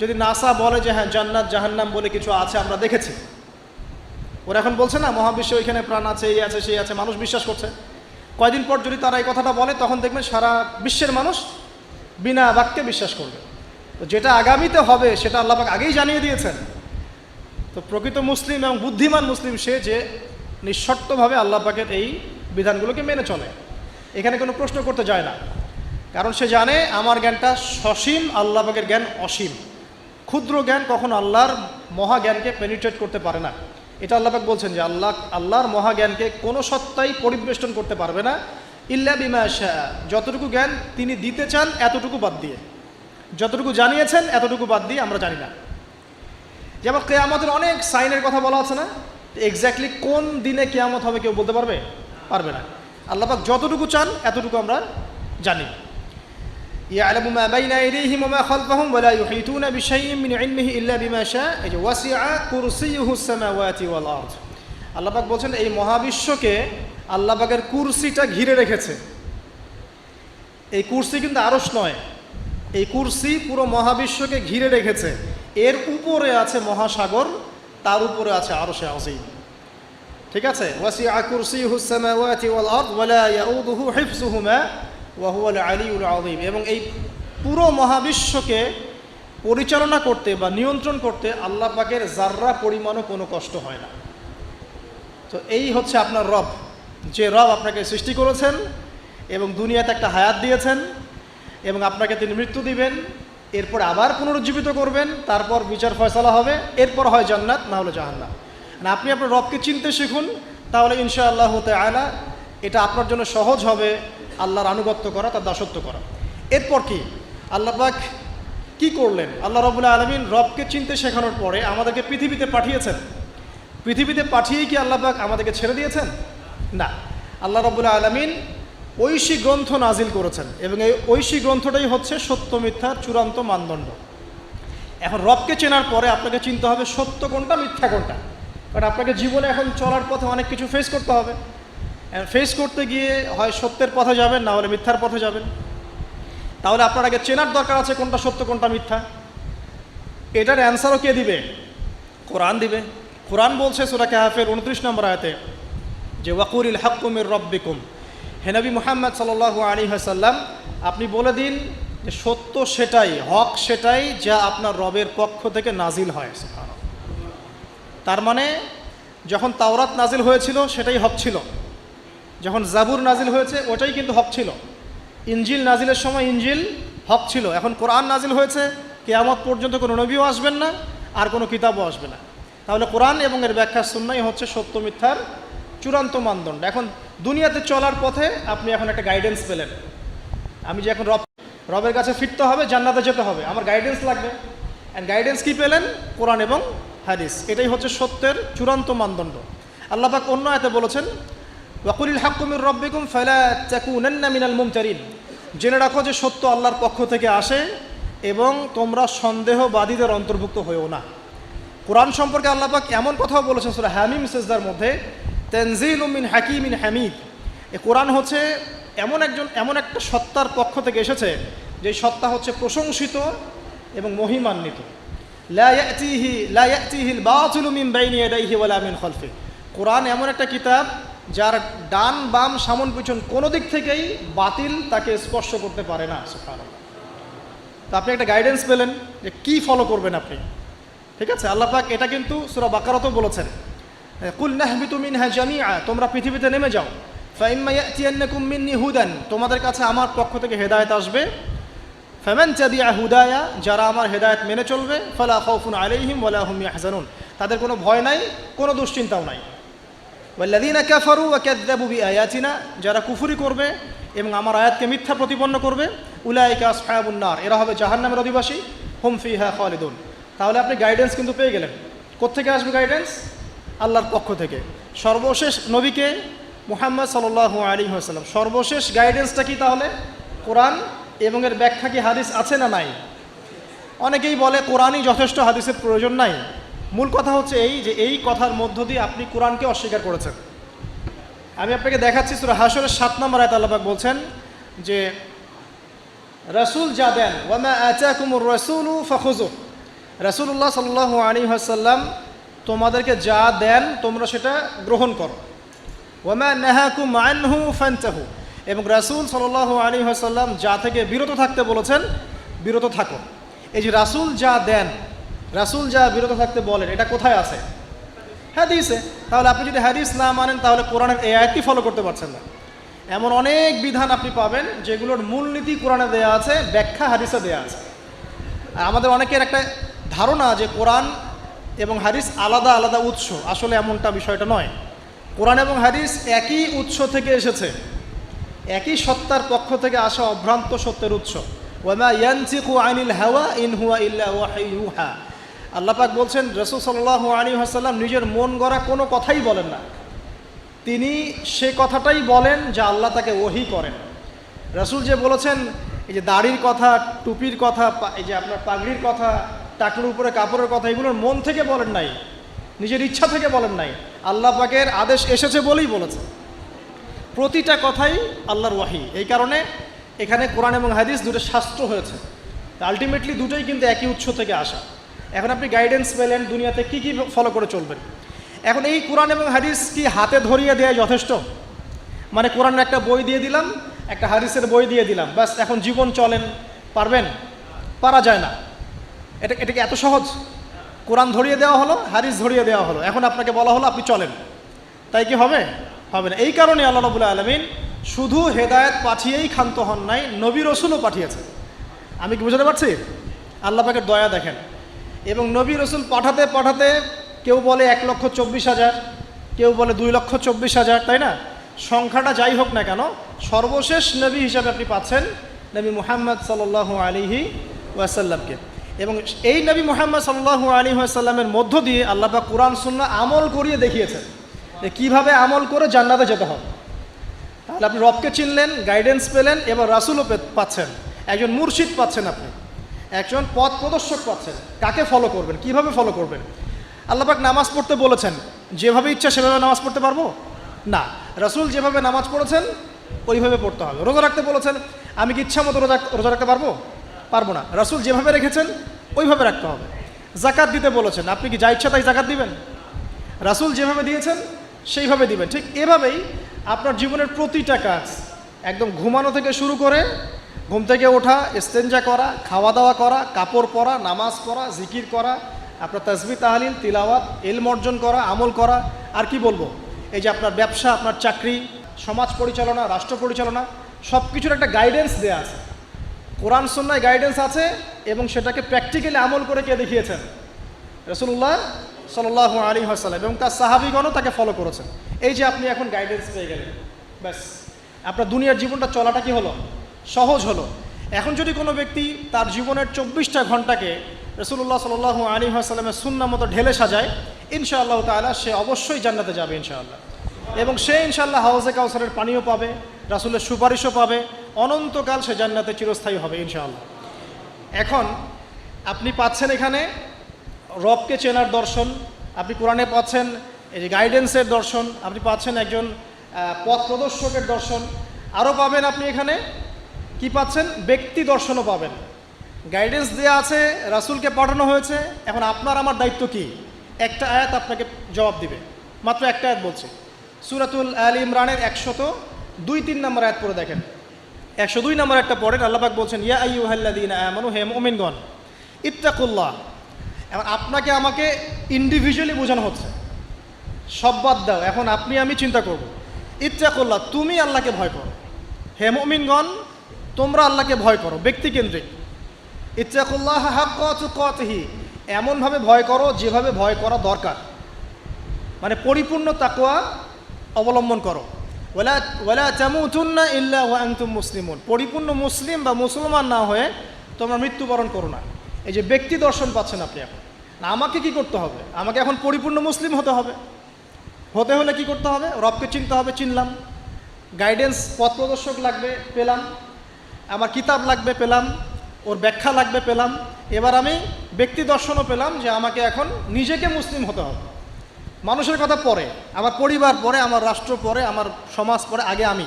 যদি নাসা বলে যে হ্যাঁ জান্নাত জাহান্নাম বলে কিছু আছে, আমরা দেখেছি, ওরা এখন বলছে না মহাবিশ্বে ওইখানে প্রাণ আছে, এই আছে, সেই আছে, মানুষ বিশ্বাস করছে। কয়দিন পর যদি তারা এই কথাটা বলে, তখন দেখবেন সারা বিশ্বের মানুষ বিনা বাক্যে বিশ্বাস করবে। তো যেটা আগামীতে হবে সেটা আল্লাহ পাক আগেই জানিয়ে দিয়েছেন। তো প্রকৃত মুসলিম এবং বুদ্ধিমান মুসলিম সে যে নিঃশর্তভাবে আল্লাহ পাকের এই বিধানগুলোকে মেনে চলে, এখানে কোনো প্রশ্ন করতে যায় না। কারণ সে জানে আমার জ্ঞানটা সসীম, আল্লাহ পাকের জ্ঞান অসীম। ক্ষুদ্র জ্ঞান কখনো আল্লাহর মহা জ্ঞানকে পেনিট্রেট করতে পারে না। এটা আল্লাহ পাক বলছেন যে আল্লাহর মহাজ্ঞানকে কোনো সত্তাই পরিবেষ্টন করতে পারবে না ইল্লা বিমা শাআ, যতটুকু জ্ঞান তিনি দিতে চান এতটুকু বাদ দিয়ে, যতটুকু জানিয়েছেন এতটুকু বাদ দিয়ে আমরা জানি না। যেমন কিয়ামতের অনেক সাইনের কথা বলা আছে না, এক্স্যাক্টলি কোন দিনে কিয়ামত হবে কেউ বলতে পারবে না। আল্লাহ পাক যতটুকু চান এতটুকু আমরা জানি। ইয়ালামু মা বাইনা আইদিহিম ওয়া মা খালফাহুম ওয়া লা ইউহিতুনা বিশাইইন মিন ইলমিহি ইল্লা বিমা শাআ, এই যে ওয়াসিআ কুরসিয়ুহুস সামাওয়াতি ওয়াল আরদ। আল্লাহ পাক বলছেন এই মহাবিশ্বকে আল্লাহ পাকের কুরসিটা ঘিরে রেখেছে। এই কুরসি কিন্তু আরশ নয়, এই কুরসি পুরো মহাবিশ্বকে ঘিরে রেখেছে। এর উপরে আছে মহাসাগর, তার উপরে আছে আরশে আযীম। ঠিক আছে, ওয়াসিআ কুরসিয়ুহুস সামাওয়াতি ওয়াল আরদ ওয়া লা ইয়াউদুহু হিফযুহুমা ওয়া হুয়াল আলিয়্যুল আযীম। এবং এই পুরো মহাবিশ্বকে পরিচালনা করতে বা নিয়ন্ত্রণ করতে আল্লাহ পাকের যাররা পরিমাণও কোনো কষ্ট হয় না। তো এই হচ্ছে আপনার রব, যে রব আপনাকে সৃষ্টি করেছেন এবং দুনিয়াতে একটা হায়াত দিয়েছেন এবং আপনাকে তিনি মৃত্যু দিবেন, এরপর আবার পুনরুজ্জীবিত করবেন, তারপর বিচার ফয়সালা হবে, এরপর হয় জান্নাত না হলে জাহান্নাম। মানে আপনি আপনার রবকে চিনতে শিখুন, তাহলে ইনশাআল্লাহ তাআলা এটা আপনার জন্য সহজ হবে আল্লাহর আনুগত্য করা, তার দাসত্ব করা। এরপর কি আল্লাহ পাক কি করলেন? আল্লাহ রাব্বুল আলামিন রবকে চিনতে শেখানোর পরে আমাদেরকে পৃথিবীতে পাঠিয়েছেন। পৃথিবীতে পাঠিয়েই কি আল্লাহ পাক আমাদেরকে ছেড়ে দিয়েছেন? না, আল্লাহ রাব্বুল আলামিন ঐশী গ্রন্থ নাজিল করেছেন এবং এই ঐশী গ্রন্থটাই হচ্ছে সত্য মিথ্যার চূড়ান্ত মানদণ্ড। এখন রবকে চেনার পরে আপনাকে চিনতে হবে সত্য কোনটা মিথ্যা কোনটা, কারণ আপনাকে জীবনে এখন চলার পথে অনেক কিছু ফেস করতে হবে। ফেস করতে গিয়ে হয় সত্যের পথে যাবেন, না হলে মিথ্যার পথে যাবেন। তাহলে আপনার আগে চেনার দরকার আছে কোনটা সত্য কোনটা মিথ্যা। এটার অ্যান্সারও কে দিবে? কোরআন দিবে। কোরআন বলছে সূরা কাহফের 29 নম্বর আয়াতে যে ওয়াকুলিল হাক্কু মির রাব্বিকুম, হে নবী মুহাম্মদ সাল্লাল্লাহু আলাইহি ওয়াসাল্লাম আপনি বলে দিন যে সত্য সেটাই, হক সেটাই যা আপনার রবের পক্ষ থেকে নাজিল হয়। সুবহানাল্লাহ। তার মানে যখন তাওরাত নাজিল হয়েছিল সেটাই হক ছিল, যখন জাবুর নাজিল হয়েছে ওটাই কিন্তু হক ছিল, ইনজিল নাজিলের সময় ইনজিল হক ছিল। এখন কোরআন নাজিল হয়েছে, কিয়ামত পর্যন্ত কোনো নবীও আসবেন না আর কোনো কিতাবও আসবে না। তাহলে কোরআন এবং এর ব্যাখ্যা সুন্নাহই হচ্ছে সত্য মিথ্যার চূড়ান্ত মানদণ্ড। এখন দুনিয়াতে চলার পথে আপনি এখন একটা গাইডেন্স পেলেন, আমি যে এখন রবের কাছে ফিরতে হবে, জান্নাতে যেতে হবে, আমার গাইডেন্স লাগবে। অ্যান্ড গাইডেন্স কি পেলেন? কোরআন এবং হাদিস। এটাই হচ্ছে সত্যের চূড়ান্ত মানদণ্ড। আল্লাহ পাক অন্য আয়াতে বলেছেন ওয়াকুলিল হাক্কু মির রাব্বিকুম ফালা তাকুনান্না মিনাল মুমতারিন, জেনে রাখো যে সত্য আল্লাহর পক্ষ থেকে আসে এবং তোমরা সন্দেহবাদীদের অন্তর্ভুক্ত হয়েও না। কোরআন সম্পর্কে আল্লাহ পাক এমন কথাও বলেছেন সূরা হামিম সিজদার মধ্যে, তানজিলুম মিন হাকিমিন হামিদ। এই কোরআন হচ্ছে এমন একটা সত্তার পক্ষ থেকে এসেছে যে সত্তা হচ্ছে প্রশংসিত এবং মহিমান্বিত। লা ইয়াতিহিল বাতিলু মিন বাইনি ইয়াদাইহি ওয়ালা মিন খালফিহি। কোরআন এমন একটা কিতাব যার ডান বাম সামন পিছন কোনো দিক থেকেই বাতিল তাকে স্পর্শ করতে পারে না। সুবহানাল্লাহ। তো আপনি একটা গাইডেন্স পেলেন যে কি ফলো করবেন আপনি। ঠিক আছে, আল্লাহ পাক এটা কিন্তু সূরা বাকারাতেও বলেছেন কুল নাহবিতু মিনহা জামিআ, তোমরা পৃথিবীতে নেমে যাও, ফাইম্মা ইয়াতিয়ান্নাকুম মিন্নি হুদান, তোমাদের কাছে আমার পক্ষ থেকে হেদায়েত আসবে, ফামান তাবিআ হুদায়া, যারা আমার হেদায়েত মেনে চলবে, ফালা খাউফুন আলাইহিম ওয়ালা হুম ইয়াহজানুন, তাদের কোনো ভয় নাই, কোনো দুশ্চিন্তাও নাই। ওয়াল্লাযীনা কাফারু ওয়া কাযযাবু বিআয়াতিনা, যারা কুফরি করবে এবং আমার আয়াতকে মিথ্যা প্রতিপন্ন করবে, উলাইকা আসহাবুন নার, এরা হবে জাহান্নামের অধিবাসী, হুম ফিহা খালিদুন। তাহলে আপনি গাইডেন্স কিন্তু পেয়ে গেলেন। কোত্থেকে আসবে গাইডেন্স? আল্লাহর পক্ষ থেকে। সর্বশেষ নবীকে মুহাম্মদ সাল্লাল্লাহু আলাইহি ওয়াসাল্লাম, সর্বশেষ গাইডেন্সটা কি তাহলে? কোরআন এবং এর ব্যাখ্যা কি হাদিস আছে না নাই? অনেকেই বলে কোরআনই যথেষ্ট, হাদিসের প্রয়োজন নাই। মূল কথা হচ্ছে এই যে এই কথার মধ্য দিয়ে আপনি কোরআনকে অস্বীকার করেছেন। আমি আপনাকে দেখাচ্ছি সূরা হাশরের 7 নম্বর আয়াতে আল্লাহ পাক বলছেন যে রাসূল যা দেন, ওয়া মা আতাকুমুর রাসূলু ফাখুযু, রাসূলুল্লাহ সাল্লাল্লাহু আলাইহি ওয়াসাল্লাম তোমাদেরকে যা দেন তোমরা সেটা গ্রহণ করো, ওয়া মা নাহাকুম আনহু ফান্তাহু, এবং রাসূল সাল্লাল্লাহু আলাইহি ওয়াসাল্লাম যা থেকে বিরত থাকতে বলেছেন বিরত থাকো। এই যে রাসূল যা দেন, রাসূল যা বিরত থাকতে বলেন, এটা কোথায় আছে? হাদিসে। তাহলে আপনি যদি হাদিস না মানেন তাহলে কোরআনের এই আয়াতটি ফলো করতে পারছেন না। এমন অনেক বিধান আপনি পাবেন যেগুলোর মূলনীতি কোরআনে দেয়া আছে, ব্যাখ্যা হাদিসে দেয়া আছে। আর আমাদের অনেকের একটা ধারণা যে কোরআন এবং হাদিস আলাদা আলাদা উৎস, আসলে এমনটা বিষয়টা নয়। কোরআন এবং হাদিস একই উৎস থেকে এসেছে, একই সত্তার পক্ষ থেকে আসা অভ্রান্ত সত্যের উৎস। ওয়ামা ইয়ানতিকু আনিল হাওয়া ইন হুয়া ইল্লা ওয়াহয়ুন ইউহা। আল্লাহ পাক বলছেন রাসূল সাল্লাল্লাহু আলাইহি ওয়াসাল্লাম নিজের মন গড়া কোনো কথাই বলেন না, তিনি সে কথাটাই বলেন যা আল্লাহ তাকে ওহী করেন। রাসূল যে বলেছেন এই যে দাড়ির কথা, টুপির কথা, এই যে আপনার পাগড়ির কথা, টাকলুর উপরে কাপড়ের কথা, এগুলোর মন থেকে বলেন নাই, নিজের ইচ্ছা থেকে বলেন নাই, আল্লাহ পাকের আদেশ এসেছে বলেই বলেছে। প্রতিটা কথাই আল্লাহর ওয়াহি। এই কারণে এখানে কোরআন এবং হাদিস দুটো শাস্ত্র হয়েছে, আলটিমেটলি দুটোই কিন্তু একই উৎস থেকে আসা। এখন আপনি গাইডেন্স পেলেন দুনিয়াতে কি কি ফলো করে চলবেন। এখন এই কোরআন এবং হাদিস কি হাতে ধরিয়ে দেওয়া যথেষ্ট? মানে কোরআনের একটা বই দিয়ে দিলাম, একটা হাদিসের বই দিয়ে দিলাম, ব্যাস এখন জীবন চলেন, পারবেন? পারা যায় না। এটাকে এত সহজ? কোরআন ধরিয়ে দেওয়া হলো, হাদিস ধরিয়ে দেওয়া হলো, এখন আপনাকে বলা হলো আপনি চলেন, তাই কি হবে? হবে না। এই কারণে আল্লাহ রাব্বুল আলামিন শুধু হেদায়েত পাঠিয়েই ক্ষান্ত হন নাই, নবী রসুলও পাঠিয়েছেন। আমি কি বুঝতে পারছি? আল্লাহ পাকের দয়া দেখেন। এবং নবী রসুল পাঠাতে পাঠাতে কেউ বলে 1,24,000, কেউ বলে 2,24,000, তাই না? সংখ্যাটা যাই হোক না কেন, সর্বশেষ নবী হিসাবে আপনি পাচ্ছেন নবী মুহাম্মদ সাল্লাল্লাহু আলাইহি ওয়াসাল্লামকে। এবং এই নবী মুহাম্মদ সাল্লাল্লাহু আলাইহি ওয়াসাল্লামের মধ্য দিয়ে আল্লাহ পাক কোরআন সুন্নাহ আমল করিয়ে দেখিয়েছেন যে কীভাবে আমল করে জান্নাতে যেতে হবে। তাহলে আপনি রবকে চিনলেন, গাইডেন্স পেলেন, এবার রাসূলও পাচ্ছেন, একজন মুর্শিদ পাচ্ছেন, আপনি একজন পথ প্রদর্শক পাচ্ছেন। কাকে ফলো করবেন, কিভাবে ফলো করবেন? আল্লাহ পাক নামাজ পড়তে বলেছেন, যেভাবে ইচ্ছা সেভাবে নামাজ পড়তে পারবো না। রাসূল যেভাবে নামাজ পড়েছেন ওইভাবে পড়তে হবে। রোজা রাখতে বলেছেন, আমি কি ইচ্ছা মতো রোজা রাখতে পারবো? পারবো না। রাসূল যেভাবে রেখেছেন ওইভাবে রাখতে হবে। জাকাত দিতে বলেছেন, আপনি কি যা ইচ্ছা তাই জাকাত দিবেন? রাসূল যেভাবে দিয়েছেন সেইভাবে দিবেন। ঠিক এভাবেই আপনার জীবনের প্রতিটা কাজ, একদম ঘুমানো থেকে শুরু করে ঘুম থেকে ওঠা, ইস্তেঞ্জা করা, খাওয়া দাওয়া করা, কাপড় পরা, নামাজ পড়া, জিকির করা, আপনার তাসবিহ তাহলিল তিলাওয়াত, ইলম অর্জন করা, আমল করা, আর কি বলবো, এই যে আপনার ব্যবসা, আপনার চাকরি, সমাজ পরিচালনা, রাষ্ট্র পরিচালনা, সব কিছুর একটা গাইডেন্স দেওয়া আছে। কোরআন সুন্নাহয় গাইডেন্স আছে এবং সেটাকে প্র্যাকটিক্যালি আমল করে কে দেখিয়েছেন? রাসূলুল্লাহ সাল্লাল্লাহু আলাইহি ওয়াসাল্লাম এবং তার সাহাবীগণও তাকে ফলো করেছেন। এই যে আপনি এখন গাইডেন্স পেয়ে গেলেন, ব্যাস আপনার দুনিয়ার জীবনটা চলাটা কি হলো? সহজ হলো। এখন যদি কোনো ব্যক্তি তার জীবনের 24টা ঘন্টাকে রাসূলুল্লাহ সাল্লাল্লাহু আলাইহি ওয়াসাল্লামের সুন্নাহ মতো ঢেলে সাজায়, ইনশাআল্লাহ তাআলা সে অবশ্যই জান্নাতে যাবে ইনশাআল্লাহ। এবং সে ইনশাআল্লাহ হাউজে কাউসারের পানিও পাবে, রাসূলের সুপারিশও পাবে, অনন্তকাল সে জান্নাতে চিরস্থায়ী হবে ইনশাআল্লাহ। এখন আপনি পাচ্ছেন এখানে রবকে চেনার দর্শন, আপনি কোরআনে পাচ্ছেন এই যে গাইডেন্সের দর্শন, আপনি পাচ্ছেন একজন পথ প্রদর্শকের দর্শন, আরও পাবেন আপনি এখানে কি পাচ্ছেন? ব্যক্তি দর্শনও পাবেন। গাইডেন্স দেওয়া আছে, রাসূলকে পাঠানো হয়েছে। এখন আপনার আমার দায়িত্ব কি? একটা আয়াত আপনাকে জবাব দিবে, মাত্র একটা আয়াত বলছে। সূরাতুল আল ইমরানের 102-3 নম্বর আয়াত পড়ে দেখেন। 102 নম্বর একটা পড়েন, আল্লাহ পাক বলছেন, ইয়া আইয়ুহাল্লাযীনা আমানু, হে মুমিনগণ, ইত্তাকুল্লাহ। এখন আপনাকে আমাকে ইন্ডিভিজুয়ালি বোঝানো হচ্ছে, সব বাদ দাও, এখন আপনি আমি চিন্তা করব। ইত্তাকুল্লাহ, তুমি আল্লাহকে ভয় করো। হে মুমিনগণ, তোমরা আল্লাহকে ভয় করো, ব্যক্তিকেন্দ্রিক। ইত্তাকুল্লাহ হাক্কা তুকাতিহি, এমনভাবে ভয় করো যেভাবে ভয় করা দরকার, মানে পরিপূর্ণ তাকওয়া অবলম্বন করো। ওয়ালা তামুতুন্না ইল্লা ওয়া আনতুম মুসলিমুন, পরিপূর্ণ মুসলিম বা মুসলমান না হয়ে তোমরা মৃত্যুবরণ করো না। এই যে ব্যক্তি দর্শন পাচ্ছেন আপনি এখন। না, আমাকে কি করতে হবে? আমাকে এখন পরিপূর্ণ মুসলিম হতে হবে। হতে হলে কি করতে হবে? রবকে চিনতে হবে, চিনলাম। গাইডেন্স, পথ প্রদর্শক লাগবে, পেলাম। আমার কিতাব লাগবে, পেলাম। ওর ব্যাখ্যা লাগবে, পেলাম। এবার আমি ব্যক্তি দর্শনও পেলাম যে আমাকে এখন নিজেকে মুসলিম হতে হবে। মানুষের কথা পরে, আমার পরিবার পরে, আমার রাষ্ট্র পরে, আমার সমাজ পরে, আগে আমি,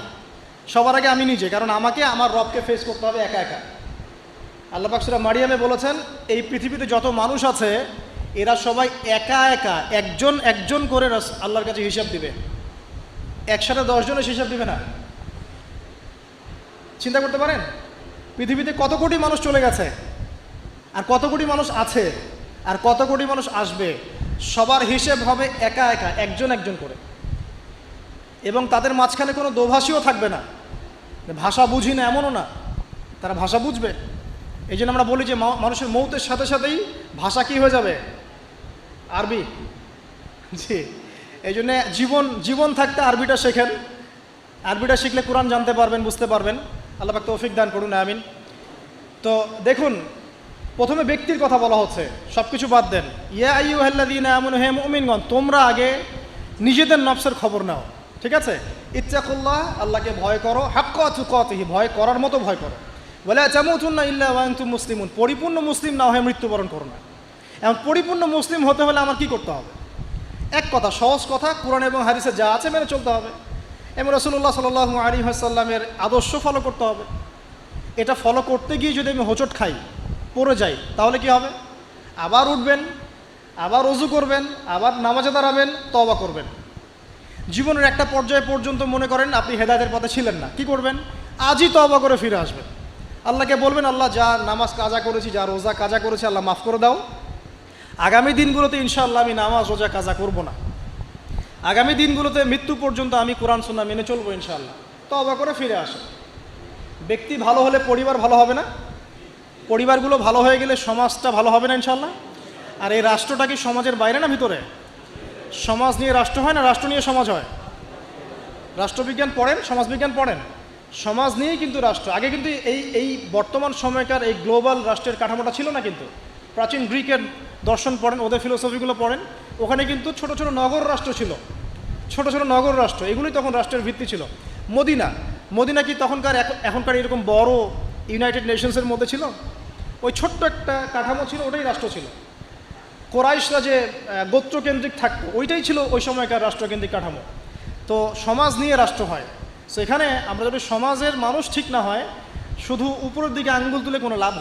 সবার আগে আমি নিজে। কারণ আমাকে আমার রবকে ফেস করতে হবে একা একা। আল্লাহ পাক সূরা মারিয়ামে বলেছেন, এই পৃথিবীতে যত মানুষ আছে এরা সবাই একা একা একজন একজন করে আল্লাহর কাছে হিসাব দিবে। একসাথে 10 জনের হিসাব দিবে না। চিন্তা করতে পারেন পৃথিবীতে কত কোটি মানুষ চলে গেছে, আর কত কোটি মানুষ আছে, আর কত কোটি মানুষ আসবে। সবার হিসেব হবে একা একা, একজন একজন করে। এবং তাদের মাঝখানে কোনো দোভাষীও থাকবে না। ভাষা বুঝি না এমনও না, তারা ভাষা বুঝবে। এই জন্য আমরা বলি যে মানুষের মৌতের সাথে সাথেই ভাষা কি হয়ে যাবে? আরবি, জি। এই জন্যে জীবন থাকতে আরবিটা শেখেন। আরবিটা শিখলে কোরআন জানতে পারবেন, বুঝতে পারবেন। আল্লাহ পাক তৌফিক দান করুন, আমিন। তো দেখুন, প্রথমে ব্যক্তির কথা বলা হচ্ছে, সব কিছু বাদ দেন। ইয়া আইয়ুহাল্লাযীনা আমানু, হে মুমিনগণ, তোমরা আগে নিজেদের নফসের খবর নাও, ঠিক আছে? ইত্তাকুল্লাহ, আল্লাহকে ভয় করো, হাক্কা তুকাতিহি, ভয় করার মতো ভয় করো। ওয়ালা তামুতুন্না ইল্লা ওয়া আনতুম মুসলিমুন, পরিপূর্ণ মুসলিম না হয়ে মৃত্যুবরণ করো না। এখন পরিপূর্ণ মুসলিম হতে হলে আমার কি করতে হবে? এক কথা, সহজ কথা, কোরআন এবং হাদিসে যা আছে মেনে চলতে হবে এবং রাসূলুল্লাহ সাল্লাল্লাহু আলাইহি ওয়াসাল্লামের আদর্শ ফলো করতে হবে। এটা ফলো করতে গিয়ে যদি আমি হোঁচট খাই, পড়ে যাই, তাহলে কি হবে? আবার উঠবেন, আবার ওযু করবেন, আবার নামাজে দাঁড়াবেন, তওবা করবেন। জীবনের একটা পর্যায় পর্যন্ত মনে করেন আপনি হেদায়েতের পথে ছিলেন না, কি করবেন? আজই তওবা করে ফিরে আসবেন। আল্লাহকে বলবেন, আল্লাহ, যা নামাজ কাজা করেছি, যা রোজা কাজা করেছি, আল্লাহ মাফ করে দাও। আগামী দিনগুলোতে ইনশাআল্লাহ আমি নামাজ রোজা কাজা করব না। আগামী দিনগুলোতে মৃত্যু পর্যন্ত আমি কোরআন সুন্নাহ মেনে চলবো ইনশাআল্লাহ। তওবা করে ফিরে আসেন। ব্যক্তি ভালো হলে পরিবার ভালো হবে না? পরিবারগুলো ভালো হয়ে গেলে সমাজটা ভালো হবে না ইনশাআল্লাহ? আর এই রাষ্ট্রটা কি সমাজের বাইরে না ভিতরে? সমাজ নিয়ে রাষ্ট্র হয় না রাষ্ট্র নিয়ে সমাজ হয়? রাষ্ট্রবিজ্ঞান পড়েন, সমাজবিজ্ঞান পড়েন, সমাজ নিয়েই কিন্তু রাষ্ট্র। আগে কিন্তু এই বর্তমান সময়কার এই গ্লোবাল রাষ্ট্রের কাঠামোটা ছিল না। কিন্তু প্রাচীন গ্রিকের দর্শন পড়েন, ওদের ফিলোসফিগুলো পড়েন, ওখানে কিন্তু ছোট ছোট নগর রাষ্ট্র ছিল, ছোট ছোট নগর রাষ্ট্র, এগুলোই তখন রাষ্ট্রের ভিত্তি ছিল। মদিনা কি তখনকার এখনকার এরকম বড় ইউনাইটেড নেশনসের মধ্যে ছিল? ওই ছোট্ট একটা কাঠামো ছিল, ওটাই রাষ্ট্র ছিল। কোরাইশরা যে গোত্রকেন্দ্রিক থাকতো, ওইটাই ছিল ওই সময়কার রাষ্ট্রকেন্দ্রিক কাঠামো। তো সমাজ নিয়ে রাষ্ট্র হয়। সো এখানে আমরা যদি সমাজের মানুষ ঠিক না হয়, শুধু উপরের দিকে আঙ্গুল তুলে কোনো লাভ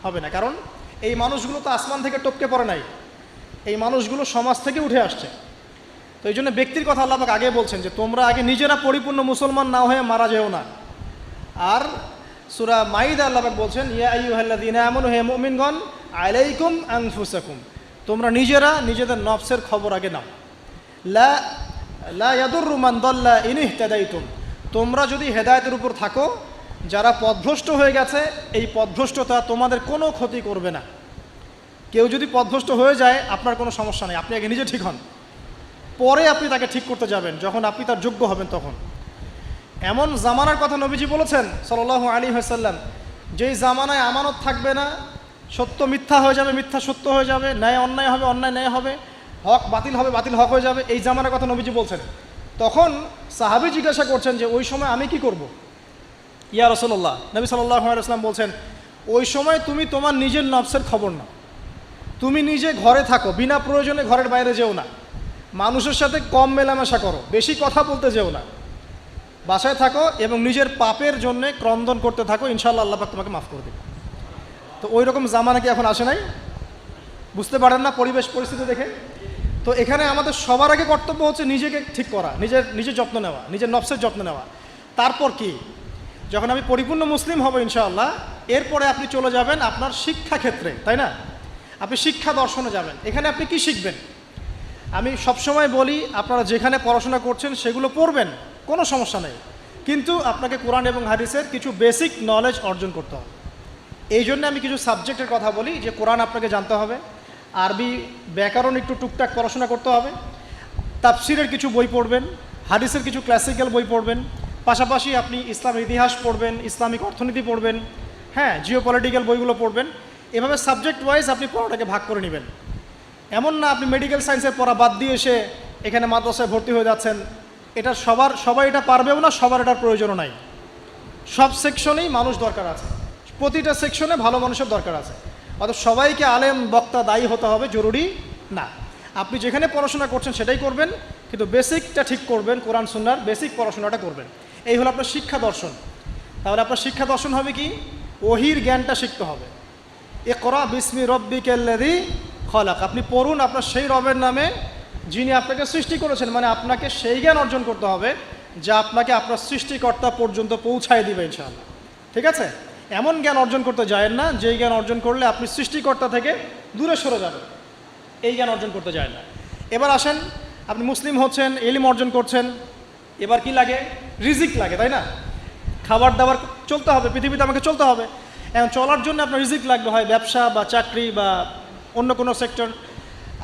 হবে না। কারণ এই মানুষগুলো তো আসমান থেকে টপকে পড়ে নাই, এই মানুষগুলো সমাজ থেকে উঠে আসছে। তো এই জন্য ব্যক্তির কথা আল্লাহ পাক আগে বলছেন যে তোমরা আগে নিজেরা পরিপূর্ণ মুসলমান না হয়ে মারা যেও না। আর সূরা মাইদা আল্লাহ পাক বলছেন, ইয়া আইয়ুহাল্লাযীনা আমানু, হে মুমিনগণ, আলাইকুম আনফুসাকুম, তোমরা নিজেরা নিজেদের নফসের খবর আগে নাও। লা ইয়াদুররু মান দাল্লা ইন ইহতাদাইতুম, তোমরা যদি হেদায়েতের উপর থাকো, যারা পথভ্রষ্ট হয়ে গেছে, এই পথভ্রষ্টতা তোমাদের কোনো ক্ষতি করবে না। কেউ যদি পথভ্রষ্ট হয়ে যায়, আপনার কোনো সমস্যা নেই, আপনি আগে নিজে ঠিক হন, পরে আপনি তাকে ঠিক করতে যাবেন যখন আপনি তার যোগ্য হবেন। তখন এমন জামানার কথা নবীজি বলেছেন সাল্লাল্লাহু আলাইহি ওয়াসাল্লাম, যেই জামানায় আমানত থাকবে না, সত্য মিথ্যা হয়ে যাবে, মিথ্যা সত্য হয়ে যাবে, ন্যায় অন্যায় হবে, অন্যায় ন্যায় হবে, হক বাতিল হবে, বাতিল হক হয়ে যাবে, এই জামানার কথা নবীজি বলছেন। তখন সাহাবী জিজ্ঞাসা করছেন যে ওই সময় আমি কি করব? ইয়া রাসূলুল্লাহ, নবী সাল্লাল্লাহু আলাইহি ওয়াসাল্লাম বলছেন, ওই সময় তুমি তোমার নিজের নফসের খবর নাও, তুমি নিজে ঘরে থাকো, বিনা প্রয়োজনে ঘরের বাইরে যেও না, মানুষের সাথে কম মেলামেশা করো, বেশি কথা বলতে যেও না, বাসায় থাকো এবং নিজের পাপের জন্য ক্রন্দন করতে থাকো, ইনশাআল্লাহ আল্লাহ পাক তোমাকে মাফ করে দেবে। তো ওই রকম জামানা কি এখন আসে নাই? বুঝতে পারেন না পরিবেশ পরিস্থিতি দেখে? তো এখানে আমাদের সবার আগে কর্তব্য হচ্ছে নিজেকে ঠিক করা, নিজের যত্ন নেওয়া, নিজের নফসের যত্ন নেওয়া। তারপর কি, যখন আমি পরিপূর্ণ মুসলিম হব ইনশাআল্লাহ, এরপরে আপনি চলে যাবেন আপনার শিক্ষা ক্ষেত্রে, তাই না? আপনি শিক্ষা দর্শনে যাবেন। এখানে আপনি কি শিখবেন? আমি সবসময় বলি, আপনারা যেখানে পড়াশোনা করছেন সেগুলো পড়বেন, কোনো সমস্যা নেই, কিন্তু আপনাকে কোরআন এবং হাদিসের কিছু বেসিক নলেজ অর্জন করতে হবে। এই জন্য আমি কিছু সাবজেক্টের কথা বলি, যে কোরআন আপনাকে জানতে হবে, আরবি ব্যাকরণ একটু টুকটাক পড়াশোনা করতে হবে, তাফসিরের কিছু বই পড়বেন, হাদিসের কিছু ক্লাসিক্যাল বই পড়বেন, পাশাপাশি আপনি ইসলামের ইতিহাস পড়বেন, ইসলামিক অর্থনীতি পড়বেন, হ্যাঁ, জিওপলিটিক্যাল বইগুলো পড়বেন। এভাবে সাবজেক্ট ওয়াইজ আপনি পড়াটাকে ভাগ করে নেবেন। এমন না আপনি মেডিকেল সায়েন্সের পড়া বাদ দিয়ে এসে এখানে মাদ্রাসায় ভর্তি হয়ে যাচ্ছেন। এটা সবাই এটা পারবেও না, সবার এটার প্রয়োজনও নাই। সব সেকশনেই মানুষ দরকার আছে, প্রতিটা সেকশনে ভালো মানুষের দরকার আছে। অর্থাৎ সবাইকে আলেম বক্তা দায়ী হতে হবে জরুরি না। আপনি যেখানে পড়াশোনা করছেন সেটাই করবেন, কিন্তু বেসিকটা ঠিক করবেন, কোরআন সুন্নাহর বেসিক পড়াশোনাটা করবেন। এই হলো আপনার শিক্ষা দর্শন। তাহলে আপনার শিক্ষা দর্শন হবে কি? ওহির জ্ঞানটা শিখতে হবে। ইকরা বিসমি রব্বিকাল্লাযী খলাক, আপনি পড়ুন আপনার সেই রবের নামে যিনি আপনাকে সৃষ্টি করেছেন। মানে আপনাকে সেই জ্ঞান অর্জন করতে হবে যা আপনাকে আপনার সৃষ্টিকর্তা পর্যন্ত পৌঁছায় দিবে ইনশাআল্লাহ। ঠিক আছে? এমন জ্ঞান অর্জন করতে যায়েন না যেই জ্ঞান অর্জন করলে আপনি সৃষ্টিকর্তা থেকে দূরে সরে যাবেন, এই জ্ঞান অর্জন করতে যায় না। এবার আসেন, আপনি মুসলিম হচ্ছেন, ইলম অর্জন করছেন, এবার কি লাগে? রিজিক লাগে, তাই না? খাবার দাবার চলতে হবে, পৃথিবীতে আমাকে চলতে হবে। এখন চলার জন্য আপনার রিজিক লাগবে, হয় ব্যবসা বা চাকরি বা অন্য কোনো সেক্টর।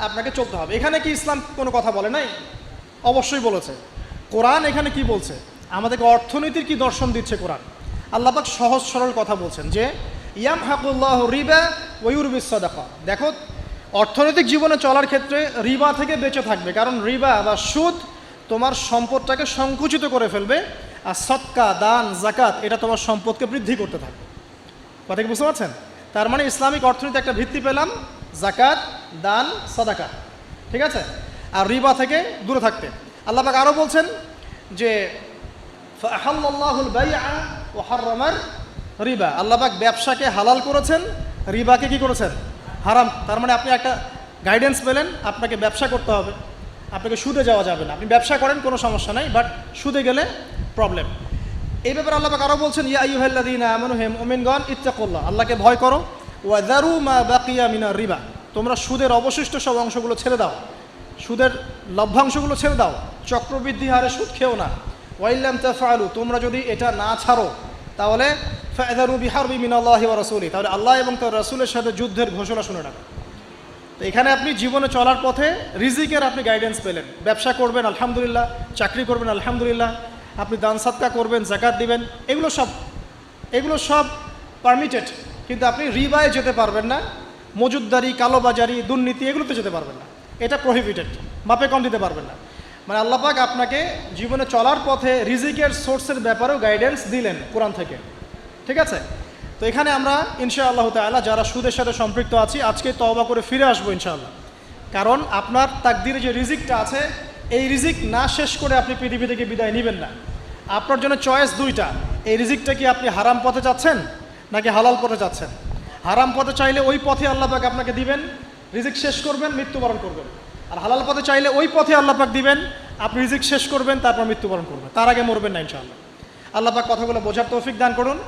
আপনাকে চলতে হবে। এখানে কি ইসলাম কোনো কথা বলে নাই? অবশ্যই বলেছে। কোরআন এখানে কি বলছে, আমাদেরকে অর্থনীতির কি দর্শন দিচ্ছে কোরআন। আল্লাহ পাক সহজ সরল কথা বলছেন যে ইয়ামহাকুল্লাহু রিবা ওয়া ইউরবিস সাদাকা। দেখো, অর্থনৈতিক জীবনে চলার ক্ষেত্রে রিবা থেকে বেঁচে থাকবে, কারণ রিবা বা সুদ তোমার সম্পদটাকে সংকুচিত করে ফেলবে, আর সদকা, দান, জাকাত এটা তোমার সম্পদকে বৃদ্ধি করতে থাকবে। কথা কি বুঝতে পারছেন? তার মানে ইসলামিক অর্থনীতি একটা ভিত্তি পেলাম, জাকাত, দান, সাদাকা, ঠিক আছে, আর রিবা থেকে দূরে থাকতে। আল্লাহ পাক আরও বলছেন যে ফাআহাল্লাল্লাহুল বাইআ ওয়া হাররামার রিবা। আল্লাহ পাক ব্যবসাকে হালাল করেছেন, রিবাকে কি করেছেন? হারাম। তার মানে আপনি একটা গাইডেন্স পেলেন, আপনাকে ব্যবসা করতে হবে, আপনাকে সুদে যাওয়া যাবে না। আপনি ব্যবসা করেন কোনো সমস্যা নাই, বাট সুদে গেলে প্রবলেম। এই ব্যাপারে আল্লাহ পাক আরও বলছেন ইয়া আইয়ুহাল্লাযীনা আমানু হে মুমিনগণ ইত্তাকুল্লাহ, আল্লাহকে ভয় করো, ওয়া যারু মা বাকিয়া মিনার রিবা, তোমরা সুদের অবশিষ্ট সব অংশগুলো ছেড়ে দাও, সুদের লভ্যাংশগুলো ছেড়ে দাও, চক্রবৃদ্ধি হারে সুদ খেও না। ওয়াইল্লাম তাফআলু, তোমরা যদি এটা না ছাড়ো তাহলে ফাযরু বিহারবি মিনাল্লাহি ওয়া রাসূলি, তাহলে আল্লাহ এবং তার রাসূলের সাথে যুদ্ধের ঘোষণা শুনে রাখো। তো এখানে আপনি জীবনে চলার পথে রিজিকের আপনি গাইডেন্স পেলেন। ব্যবসা করবেন আলহামদুলিল্লাহ, চাকরি করবেন আলহামদুলিল্লাহ, আপনি দান সাদকা করবেন, যাকাত দিবেন, এগুলো সব পারমিটেড, কিন্তু আপনি রিবায় যেতে পারবেন না, মজুদদারি, কালোবাজারি, দুর্নীতি এগুলোতে যেতে পারবেন না, এটা প্রহিবিটেড, মাপে কম দিতে পারবেন না। মানে আল্লাহ পাক আপনাকে জীবনে চলার পথে রিজিকের সোর্সের ব্যাপারেও গাইডেন্স দিলেন কোরআন থেকে, ঠিক আছে। তো এখানে আমরা ইনশাআল্লাহ তাআলা যারা সুদের সাথে সম্পৃক্ত আছি আজকে তওবা করে ফিরে আসবো ইনশাআল্লাহ, কারণ আপনার তাকদিরে যে রিজিকটা আছে এই রিজিক না শেষ করে আপনি পৃথিবী থেকে বিদায় নেবেন না। আপনার জন্য চয়েস দুইটা, এই রিজিকটা কি আপনি হারাম পথে যাচ্ছেন নাকি হালাল পথে যাচ্ছেন। হারাম পথে চাইলে ওই পথে আল্লাহ পাক আপনাকে দিবেন, রিজিক শেষ করবেন, মৃত্যুবরণ করবেন। আর হালাল পথে চাইলে ওই পথে আল্লাহ পাক দিবেন, আপনি রিজিক শেষ করবেন, তারপর মৃত্যুবরণ করবেন, তার আগে মরবেন না ইনশাআল্লাহ। আল্লাহ পাক কথাগুলো বোঝার তৌফিক দান করুন,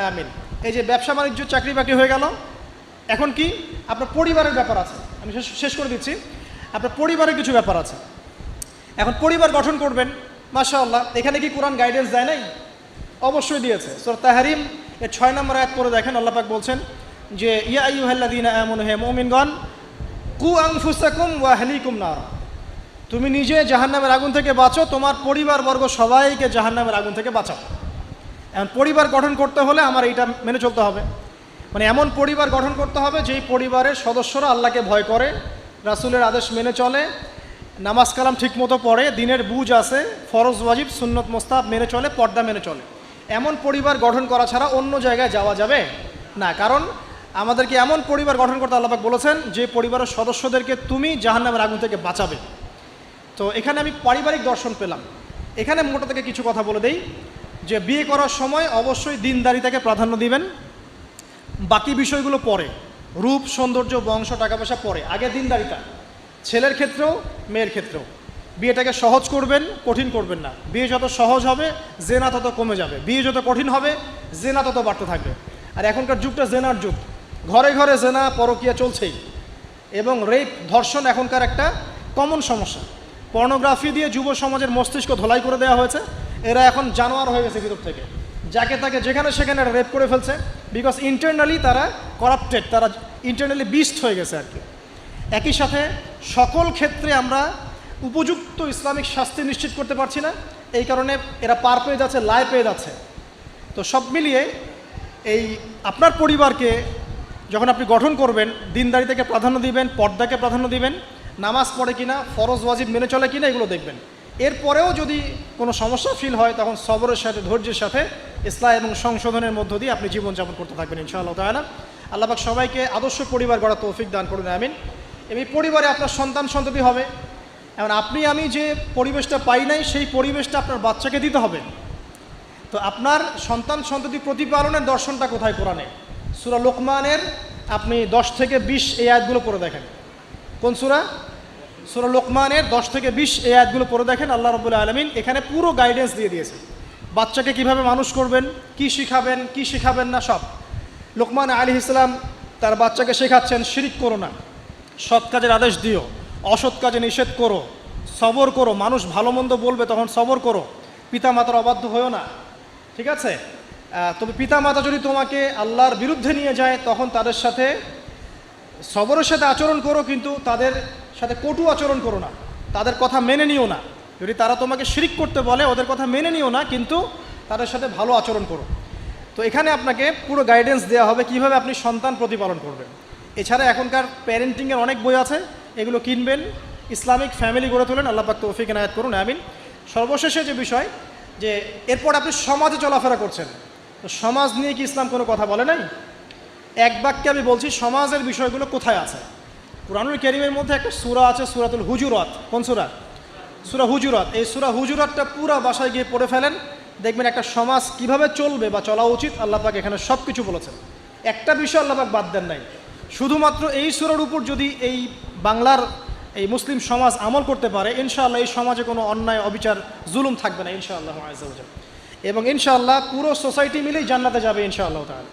আমিন। এই যে ব্যবসা বাণিজ্য, চাকরি বাকরি হয়ে গেল, এখন কি আপনার পরিবারের ব্যাপার আছে। আমি শেষ করে দিচ্ছি, আপনার পরিবারের কিছু ব্যাপার আছে। এখন পরিবার গঠন করবেন, মাশাআল্লাহ, এখানে কি কোরআন গাইডেন্স দেয় নাই? অবশ্যই দিয়েছে। সূরা তাহরিম এর 6 নম্বর আয়াত পড়ে দেখেন, আল্লাহ পাক বলছেন যে ইয়া আইয়ুহাল্লাযীনা আমানু হে মুমিনগণ কু আনফুসাকুম ওয়া আহলিকুম নার, তুমি নিজে জাহান্নামের আগুন থেকে বাঁচো, তোমার পরিবারবর্গ সবাইকে জাহান্নামের আগুন থেকে বাঁচাও। এখন পরিবার গঠন করতে হলে আমার এইটা মেনে চলতে হবে, মানে এমন পরিবার গঠন করতে হবে যেই পরিবারের সদস্যরা আল্লাহকে ভয় করে, রাসূলের আদেশ মেনে চলে, নামাজ কালাম ঠিকমতো পড়ে, দিনের বুঝ আছে, ফরজ ওয়াজিব সুন্নত মোস্তাহাব মেনে চলে, পর্দা মেনে চলে। এমন পরিবার গঠন করা ছাড়া অন্য জায়গায় যাওয়া যাবে না, কারণ আমাদেরকে এমন পরিবার গঠন করতে আল্লাহ পাক বলেছেন যে পরিবারের সদস্যদেরকে তুমি জাহান্নামের আগুন থেকে বাঁচাবে। তো এখানে আমি পারিবারিক দর্শন পেলাম। এখানে মোটা থেকে কিছু কথা বলে দেই যে বিয়ে করার সময় অবশ্যই দিনদারিতাকে প্রাধান্য দিবেন, বাকি বিষয়গুলো পরে, রূপ সৌন্দর্য বংশ টাকা পয়সা পরে, আগে দিনদারিতা। ছেলের ক্ষেত্রেও মেয়ের ক্ষেত্রেও বিয়েটাকে সহজ করবেন, কঠিন করবেন না। বিয়ে যত সহজ হবে জেনা তত কমে যাবে, বিয়ে যত কঠিন হবে জেনা তত বাড়তে থাকবে। আর এখনকার যুগটা জেনার যুগ, ঘরে ঘরে জেনা পরকীয়া চলছেই, এবং রেপ ধর্ষণ এখনকার একটা কমন সমস্যা। পর্নোগ্রাফি দিয়ে যুব সমাজের মস্তিষ্ক ধোলাই করে দেওয়া হয়েছে, এরা এখন জানোয়ার হয়ে গেছে ভিতর থেকে, যাকে তাকে যেখানে সেখানে রেপ করে ফেলছে, বিকজ ইন্টারনালি তারা করাপ্টেড, তারা ইন্টারনালি বিস্ট হয়ে গেছে আর কি। একই সাথে সকল ক্ষেত্রে আমরা উপযুক্ত ইসলামিক শাস্তি নিশ্চিত করতে পারছি না, এই কারণে এরা পার পেয়ে যাচ্ছে, লাই পেয়ে যাচ্ছে। তো সব মিলিয়ে এই আপনার পরিবারকে যখন আপনি গঠন করবেন, দিনদারিতাকে প্রাধান্য দিবেন, পর্দাকে প্রাধান্য দিবেন, নামাজ পড়ে কিনা, ফরজ ওয়াজিব মেনে চলে কিনা এগুলো দেখবেন। এরপরেও যদি কোনো সমস্যা ফিল হয় তখন সবরের সাথে, ধৈর্যের সাথে, ইসলাম এবং সংশোধনের মধ্য দিয়ে আপনি জীবনযাপন করতে থাকবেন ইনশাআল্লাহ তাআলা। আল্লাহ পাক সবাইকে আদর্শ পরিবার গড়ার তৌফিক দান করুন, আমিন। এই পরিবারে আপনার সন্তান সন্ততি হবে, এখন আপনি আমি যে পরিবেশটা পাই নাই সেই পরিবেশটা আপনার বাচ্চাকে দিতে হবে। তো আপনার সন্তান সন্ততি প্রতিপালনের দর্শনটা কোথায় কোরআনে? সূরা লোকমানের আপনি 10 থেকে 20 এই আয়াতগুলো পড়ে দেখেন। কোন সূরা? সূরা লোকমানের 10 থেকে 20 এই আয়াতগুলো পড়ে দেখেন। আল্লাহ রাব্বুল আলামিন এখানে পুরো গাইডেন্স দিয়ে দিয়েছে, বাচ্চাকে কিভাবে মানুষ করবেন, কি শিখাবেন, কি শিখাবেন না সব। লোকমান আলাইহিস সালাম তার বাচ্চাকে শেখাচ্ছেন শিরিক করো না, সৎ কাজের আদেশ দিও, অসৎ কাজে নিষেধ করো, সবর করো, মানুষ ভালো মন্দ বলবে তখন সবর করো, পিতা মাতার অবাধ্য হয়েও না, ঠিক আছে। তবে পিতা মাতা যদি তোমাকে আল্লাহর বিরুদ্ধে নিয়ে যায় তখন তাদের সাথে সবরের সাথে আচরণ করো, কিন্তু তাদের সাথে কটু আচরণ করো না, তাদের কথা মেনে নিও না। যদি তারা তোমাকে শিরিক করতে বলে ওদের কথা মেনে নিও না, কিন্তু তাদের সাথে ভালো আচরণ করো। তো এখানে আপনাকে পুরো গাইডেন্স দেওয়া হবে কীভাবে আপনি সন্তান প্রতিপালন করবেন। এছাড়া এখনকার প্যারেন্টিংয়ের অনেক বই আছে, এগুলো কিনবেন, ইসলামিক ফ্যামিলি গড়ে তোলেন। আল্লাহ পাক তৌফিক এনায়েত করুন, আমিন। সর্বশেষে যে বিষয়, যে এরপর আপনি সমাজে চলাফেরা করছেন, তো সমাজ নিয়ে কি ইসলাম কোনো কথা বলে নাই? এক বাক্যে আমি বলছি সমাজের বিষয়গুলো কোথায় আছে। কুরআনুল কারীমের মধ্যে একটা সূরা আছে, সূরাতুল হুজুরাত। কোন সূরা? সূরা হুজুরাত। এই সূরা হুজুরাতটা পুরো বাসায় গিয়ে পড়ে ফেলেন, দেখবেন একটা সমাজ কিভাবে চলবে বা চলা উচিত আল্লাহ পাক এখানে সব কিছু বলেছেন। একটা বিষয় আল্লাহ পাক বাদ দেন নাই। শুধুমাত্র এই সূরার উপর যদি এই বাংলার এই মুসলিম সমাজ আমল করতে পারে, ইনশাআল্লাহ এই সমাজে কোনো অন্যায়, অবিচার, জুলুম থাকবে না ইনশাআল্লাহ আযজা ওয়া জাল। এবং ইনশাআল্লাহ পুরো সোসাইটি মিলেই জান্নাতে যাবে ইনশাআল্লাহ তাআলা।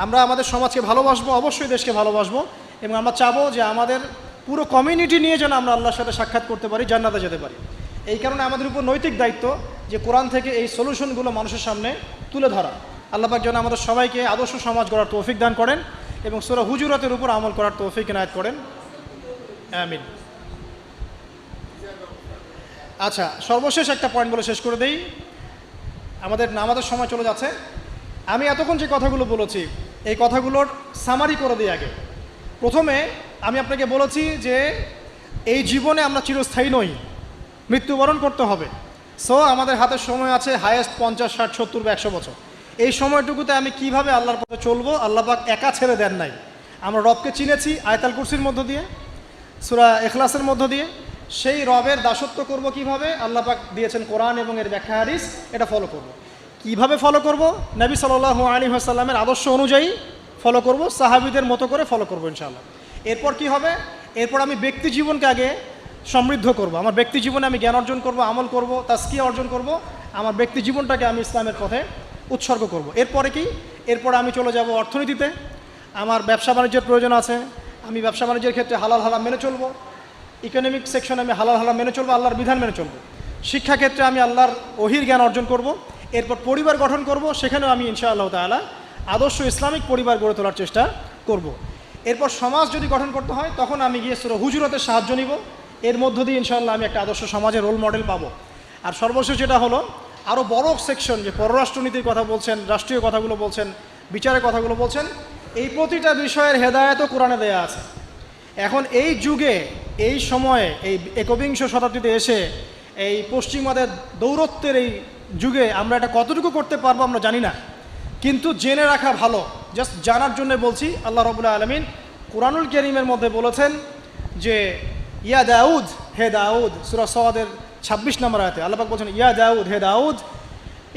আমরা আমাদের সমাজকে ভালোবাসবো, অবশ্যই দেশকে ভালোবাসবো, এবং আমরা চাবো যে আমাদের পুরো কমিউনিটি নিয়ে যেন আমরা আল্লাহর সাথে সাক্ষাৎ করতে পারি, জান্নাতে যেতে পারি। এই কারণে আমাদের উপর নৈতিক দায়িত্ব যে কোরআন থেকে এই সলিউশনগুলো মানুষের সামনে তুলে ধরা। আল্লাহ পাক যেন আমাদের সবাইকে আদর্শ সমাজ গড়ার তৌফিক দান করেন এবং সূরা হুজুরাতের উপর আমল করার তৌফিক এনায়েত করেন, আমিন। আচ্ছা, সর্বশেষ একটা পয়েন্ট বলে শেষ করে দেই, আমাদের সময় চলে যাচ্ছে। আমি এতক্ষণ যে কথাগুলো বলেছি এই কথাগুলোর সামারি করে দিই আগে। প্রথমে আমি আপনাকে বলেছি যে এই জীবনে আমরা চিরস্থায়ী নই, মৃত্যুবরণ করতে হবে। সো আমাদের হাতে সময় আছে হায়েস্ট 50, 60, 70 বা 100 বছর। এই সময়টুকুতে আমি কিভাবে আল্লাহর পথে চলবো, আল্লাহ পাক একা ছেড়ে দেন নাই। আমরা রবকে চিনেছি আয়াতুল কুরসির মধ্য দিয়ে, সূরা ইখলাসের মধ্য দিয়ে। সেই রবের দাসত্ব করব কিভাবে, আল্লাহ পাক দিয়েছেন কোরআন এবং এর ব্যাখ্যা হাদিস, এটা ফলো করব। কিভাবে ফলো করব? নবী সাল্লাল্লাহু আলাইহি ওয়াসাল্লামের আদর্শ অনুযায়ী ফলো করব, সাহাবীদের মতো করে ফলো করব ইনশাআল্লাহ। এরপর কি হবে? এরপর আমি ব্যক্তি জীবনকে আগে সমৃদ্ধ করব। আমার ব্যক্তি জীবনে আমি জ্ঞান অর্জন করব, আমল করব, তাজকিয়া অর্জন করব, আমার ব্যক্তি জীবনটাকে আমি ইসলামের পথে উৎসর্গ করব। এরপরে কি? এরপরে আমি চলে যাব অর্থনীতিতে। আমার ব্যবসা বাণিজ্যের প্রয়োজন আছে, আমি ব্যবসা বাণিজ্যের ক্ষেত্রে হালাল হারাম মেনে চলব। ইকোনমিক সেকশনে আমি হালাল হারাম মেনে চলবো, আল্লাহর বিধান মেনে চলবো। শিক্ষাক্ষেত্রে আমি আল্লাহর ওহির জ্ঞান অর্জন করব। এরপর পরিবার গঠন করব, সেখানেও আমি ইনশাআল্লাহ তাআলা আদর্শ ইসলামিক পরিবার গড়ে তোলার চেষ্টা করব। এরপর সমাজ যদি গঠন করতে হয় তখন আমি গিয়ে সূরা হুজুরাতের সাহায্য নিব। এর মধ্য দিয়ে ইনশাআল্লাহ আমি একটা আদর্শ সমাজের রোল মডেল পাবো। আর সর্বশেষ যেটা হলো, আরও বড় সেকশন, যে পররাষ্ট্রনীতির কথা বলছেন, রাষ্ট্রীয় কথাগুলো বলছেন, বিচারের কথাগুলো বলছেন, এই প্রতিটা বিষয়ের হেদায়েতও কোরআনে দেয়া আছে। এখন এই যুগে, এই সময়ে, এই একবিংশ শতাব্দীতে এসে এই পশ্চিমাদের দৌরত্বের এই যুগে আমরা এটা কতটুকু করতে পারবো আমরা জানি না, কিন্তু জেনে রাখা ভালো। জাস্ট জানার জন্য বলছি। আল্লাহ রাব্বুল আলামিন কুরআনুল কারীমের মধ্যে বলেছেন যে ইয়া দাউদ, হে দাউদ, সূরা সাদের 26 নম্বর আয়াতে আল্লাহ পাক বলছেন, ইয়া দাউদ, হে দাউদ,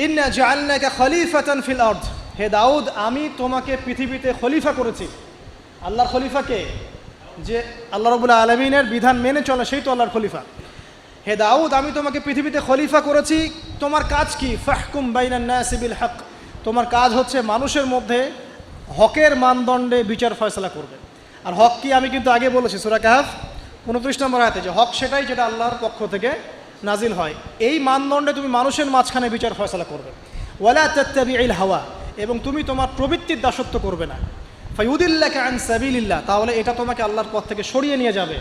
ইন্না জাআলনাকা খলিফাতান ফিল আরদ, হে দাউদ আমি তোমাকে পৃথিবীতে খলিফা করেছি। আল্লাহর খলিফাকে, যে আল্লাহ রাব্বুল আলামিনের বিধান মেনে চলে সেই তো আল্লাহর খলিফা। হে দাউদ আমি তোমাকে পৃথিবীতে খলিফা করেছি, তোমার কাজ কি? ফাহকুম বাইনান নাসি বিল হক, তোমার কাজ হচ্ছে মানুষের মধ্যে হকের মানদণ্ডে বিচার ফয়সালা করবে। আর হক কি আমি কিন্তু আগে বলেছি সূরা কাহফ 29 নম্বর আয়াতে, যে হক সেটাই যেটা আল্লাহর পক্ষ থেকে নাজিল হয়। এই মানদণ্ডে তুমি মানুষের মাঝখানে বিচার ফয়সালা করবে। ওয়ালা তাত্তাবিউল হাওয়া, এবং তুমি তোমার প্রবৃত্তির দাসত্ব করবে না। ফায়ুদিল্লাকা আন সাবিলিল্লাহ, তাহলে এটা তোমাকে আল্লাহর পথ থেকে সরিয়ে নিয়ে যাবে।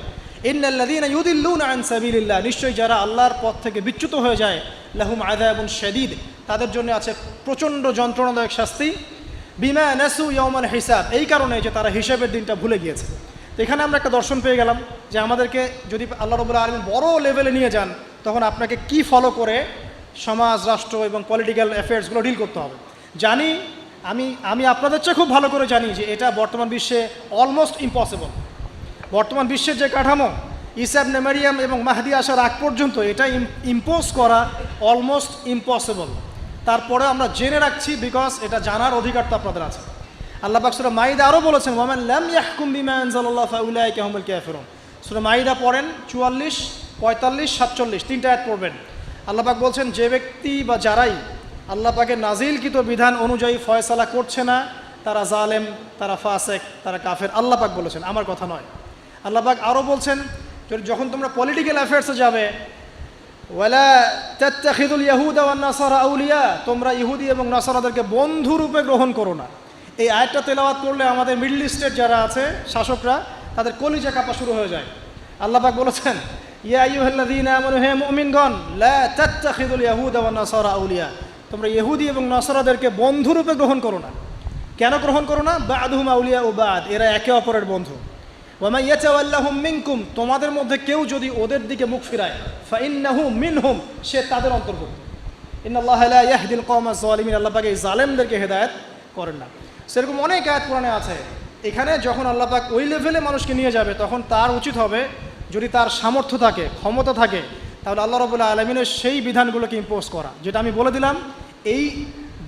ইন্নাল্লাযীনা ইউদিল্লুনা আন সাবিলিল্লাহ, নিশ্চয়ই যারা আল্লাহর পথ থেকে বিচ্যুত হয়ে যায়, লাহুম আযাবুন শাদীদ, তাদের জন্য আছে প্রচণ্ড যন্ত্রণাদায়ক শাস্তি। বিমা নাসু ইয়াউমাল হিসাব, এই কারণে যে তারা হিসাবের দিনটা ভুলে গিয়েছে। তো এখানে আমরা একটা দর্শন পেয়ে গেলাম যে আমাদেরকে যদি আল্লাহ রাব্বুল আলামিন বড় লেভেলে নিয়ে যান, তখন আপনাকে কি ফলো করে সমাজ, রাষ্ট্র এবং পলিটিক্যাল অ্যাফেয়ার্সগুলো ডিল করতে হবে। জানি আমি আপনাদের চেয়ে খুব ভালো করে জানি যে এটা বর্তমান বিশ্বে অলমোস্ট ইম্পসিবল। বর্তমান বিশ্বের যে কাঠামো, ঈসা ইবনে মারইয়াম এবং মাহদী আসার আগ পর্যন্ত এটা ইম্পোজ করা অলমোস্ট ইম্পসিবল। তারপরে আমরা জেনে রাখছি, বিকজ এটা জানার অধিকার তো আপনাদের আছে। আল্লাহ পাক সূরা মাইদা আরও বলেছেন, ওয়ামান লাম ইয়াহকুম বিমা আনজালাল্লাহু ফাউলাইকা হুমুল কাফিরুন। সূরা মাইদা পড়েন 44, 45, 47 তিনটা আয়াত পড়বেন। আল্লাহ পাক বলছেন, যে ব্যক্তি বা যারাই আল্লাহ পাকের নাজিলকৃত বিধান অনুযায়ী ফয়সালা করছে না, তারা জালেম, তারা ফাসেক, তারা কাফের। আল্লাহ পাক বলেছেন, আমার কথা নয়। আল্লাহ পাক আরও বলছেন, যখন তোমরা পলিটিক্যাল অ্যাফেয়ার্সে যাবে, ওয়ালা তাত্তাখিযুল ইয়াহুদা ওয়ান নাসারা আউলিয়া, তোমরা ইহুদি এবং নাসারাদেরকে বন্ধু রূপে গ্রহণ করো না। এই আয়াতটা তেলাওয়াত করলে আমাদের মিডল ইস্টের যারা আছে শাসকরা, তাদের কলিজা কাঁপা শুরু হয়ে যায়। আল্লাহ পাক বলেছেন, ইয়া আইয়ুহাল্লাযীনা আমানু, হে মুমিনগণ, লা তাত্তাখিযুল ইয়াহুদা ওয়ান নাসারা আউলিয়া, তোমরা ইহুদি এবং নসরাদেরকে বন্ধুরূপে গ্রহণ করো না। কেন গ্রহণ করো না? বা'দুহুম আউলিয়া ও বা'দ, এরা একে অপরের বন্ধু। ওয়া মান ইয়াতাওয়াল্লাহুম মিনকুম, তোমাদের মধ্যে কেউ যদি ওদের দিকে মুখ ফিরায়, ফাইন্নাহু মিনহুম, সে তাদের অন্তর্ভুক্ত। ইন্নাল্লাহা লা ইয়াহদিল কওমাজ যালিমিন, আল্লাহ পাক এই জালেমদেরকে হেদায়েত করেন না। সেরকম অনেক আয়াত কোরআনে আছে। এখানে যখন আল্লাহ পাক ওই লেভেলে মানুষকে নিয়ে যাবে, তখন তার উচিত হবে, যদি তার সামর্থ্য থাকে, ক্ষমতা থাকে, তাহলে আল্লাহ রাব্বুল আলামিনের সেই বিধানগুলোকে ইম্পোজ করা, যেটা আমি বলে দিলাম এই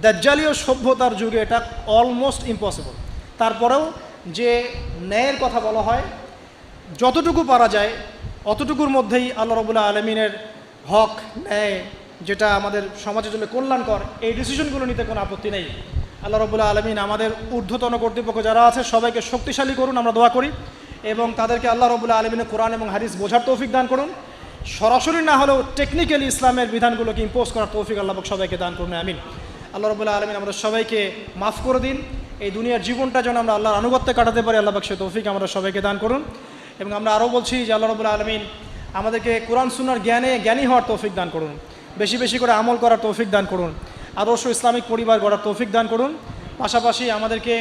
দাজ্জালীয় সভ্যতার যুগে এটা অলমোস্ট ইম্পসিবল। তারপরেও যে ন্যায়ের কথা বলা হয়, যতটুকু পারা যায় অতটুকুর মধ্যেই আল্লাহ রাব্বুল আলামিনের হক, ন্যায়, যেটা আমাদের সমাজের জন্য কল্যাণকর, এই ডিসিশনগুলো নিতে কোনো আপত্তি নেই। আল্লাহ রাব্বুল আলামিন আমাদের ঊর্ধ্বতন কর্তৃপক্ষ যারা আছে সবাইকে শক্তিশালী করুন, আমরা দোয়া করি, এবং তাদেরকে আল্লাহ রাব্বুল আলামিনের কোরআন এবং হাদিস বোঝার তৌফিক দান করুন। সরাসরি না হলেও টেকনিক্যালি ইসলামের বিধানগুলোকে ইম্পোজ করার তৌফিক আল্লাহ পাক সবাইকে দান করুন, আমিন। আল্লাহ রাব্বুল আলামিন আমাদের সবাইকে মাফ করে দিন। এই দুনিয়ার জীবনটা যেন আমরা আল্লাহর আনুগত্যে কাটাতে পারি, আল্লাহ পাক সে তৌফিক আমরা সবাইকে দান করুন। এবং আমরা আরও বলছি যে আল্লাহ রাব্বুল আলামিন আমাদেরকে কোরআন সুন্নাহর জ্ঞানী হওয়ার তৌফিক দান করুন, বেশি বেশি করে আমল করার তৌফিক দান করুন, আদর্শ ইসলামিক পরিবার গড়ার তৌফিক দান করুন। পাশাপাশি আমাদেরকে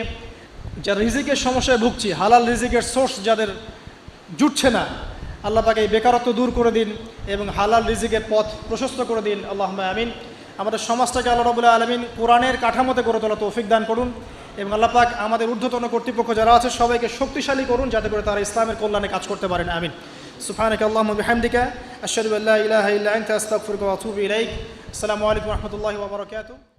যা রিজিকের সমস্যায় ভুগছি, হালাল রিজিকের সোর্স যাদের জুটছে না, আল্লাহ পাক এই বেকারত্ব দূর করে দিন এবং হালাল রিজিকের পথ প্রশস্ত করে দিন, আল্লাহুম্মা আমিন। আমাদের সমাজটাকে আল্লাহ রাব্বুল আলামিন কোরআনের কাঠামোতে গড়ে তোলা তৌফিক দান করুন, এবং আল্লাহ পাক আমাদের ঊর্ধ্বতন কর্তৃপক্ষ যারা আছে সবাইকে শক্তিশালী করুন, যাতে করে তারা ইসলামের কল্যাণে কাজ করতে পারেন, আমিন। সুবহানাকা আল্লাহুম্মা বিহামদিকা আশহাদু আল্লা ইলাহা ইল্লা আনতা আস্তাগফিরুকা ওয়া আতুবু ইলাইক। আসসালামু আলাইকুম ওয়া রাহমাতুল্লাহি ওয়া বারাকাতুহু।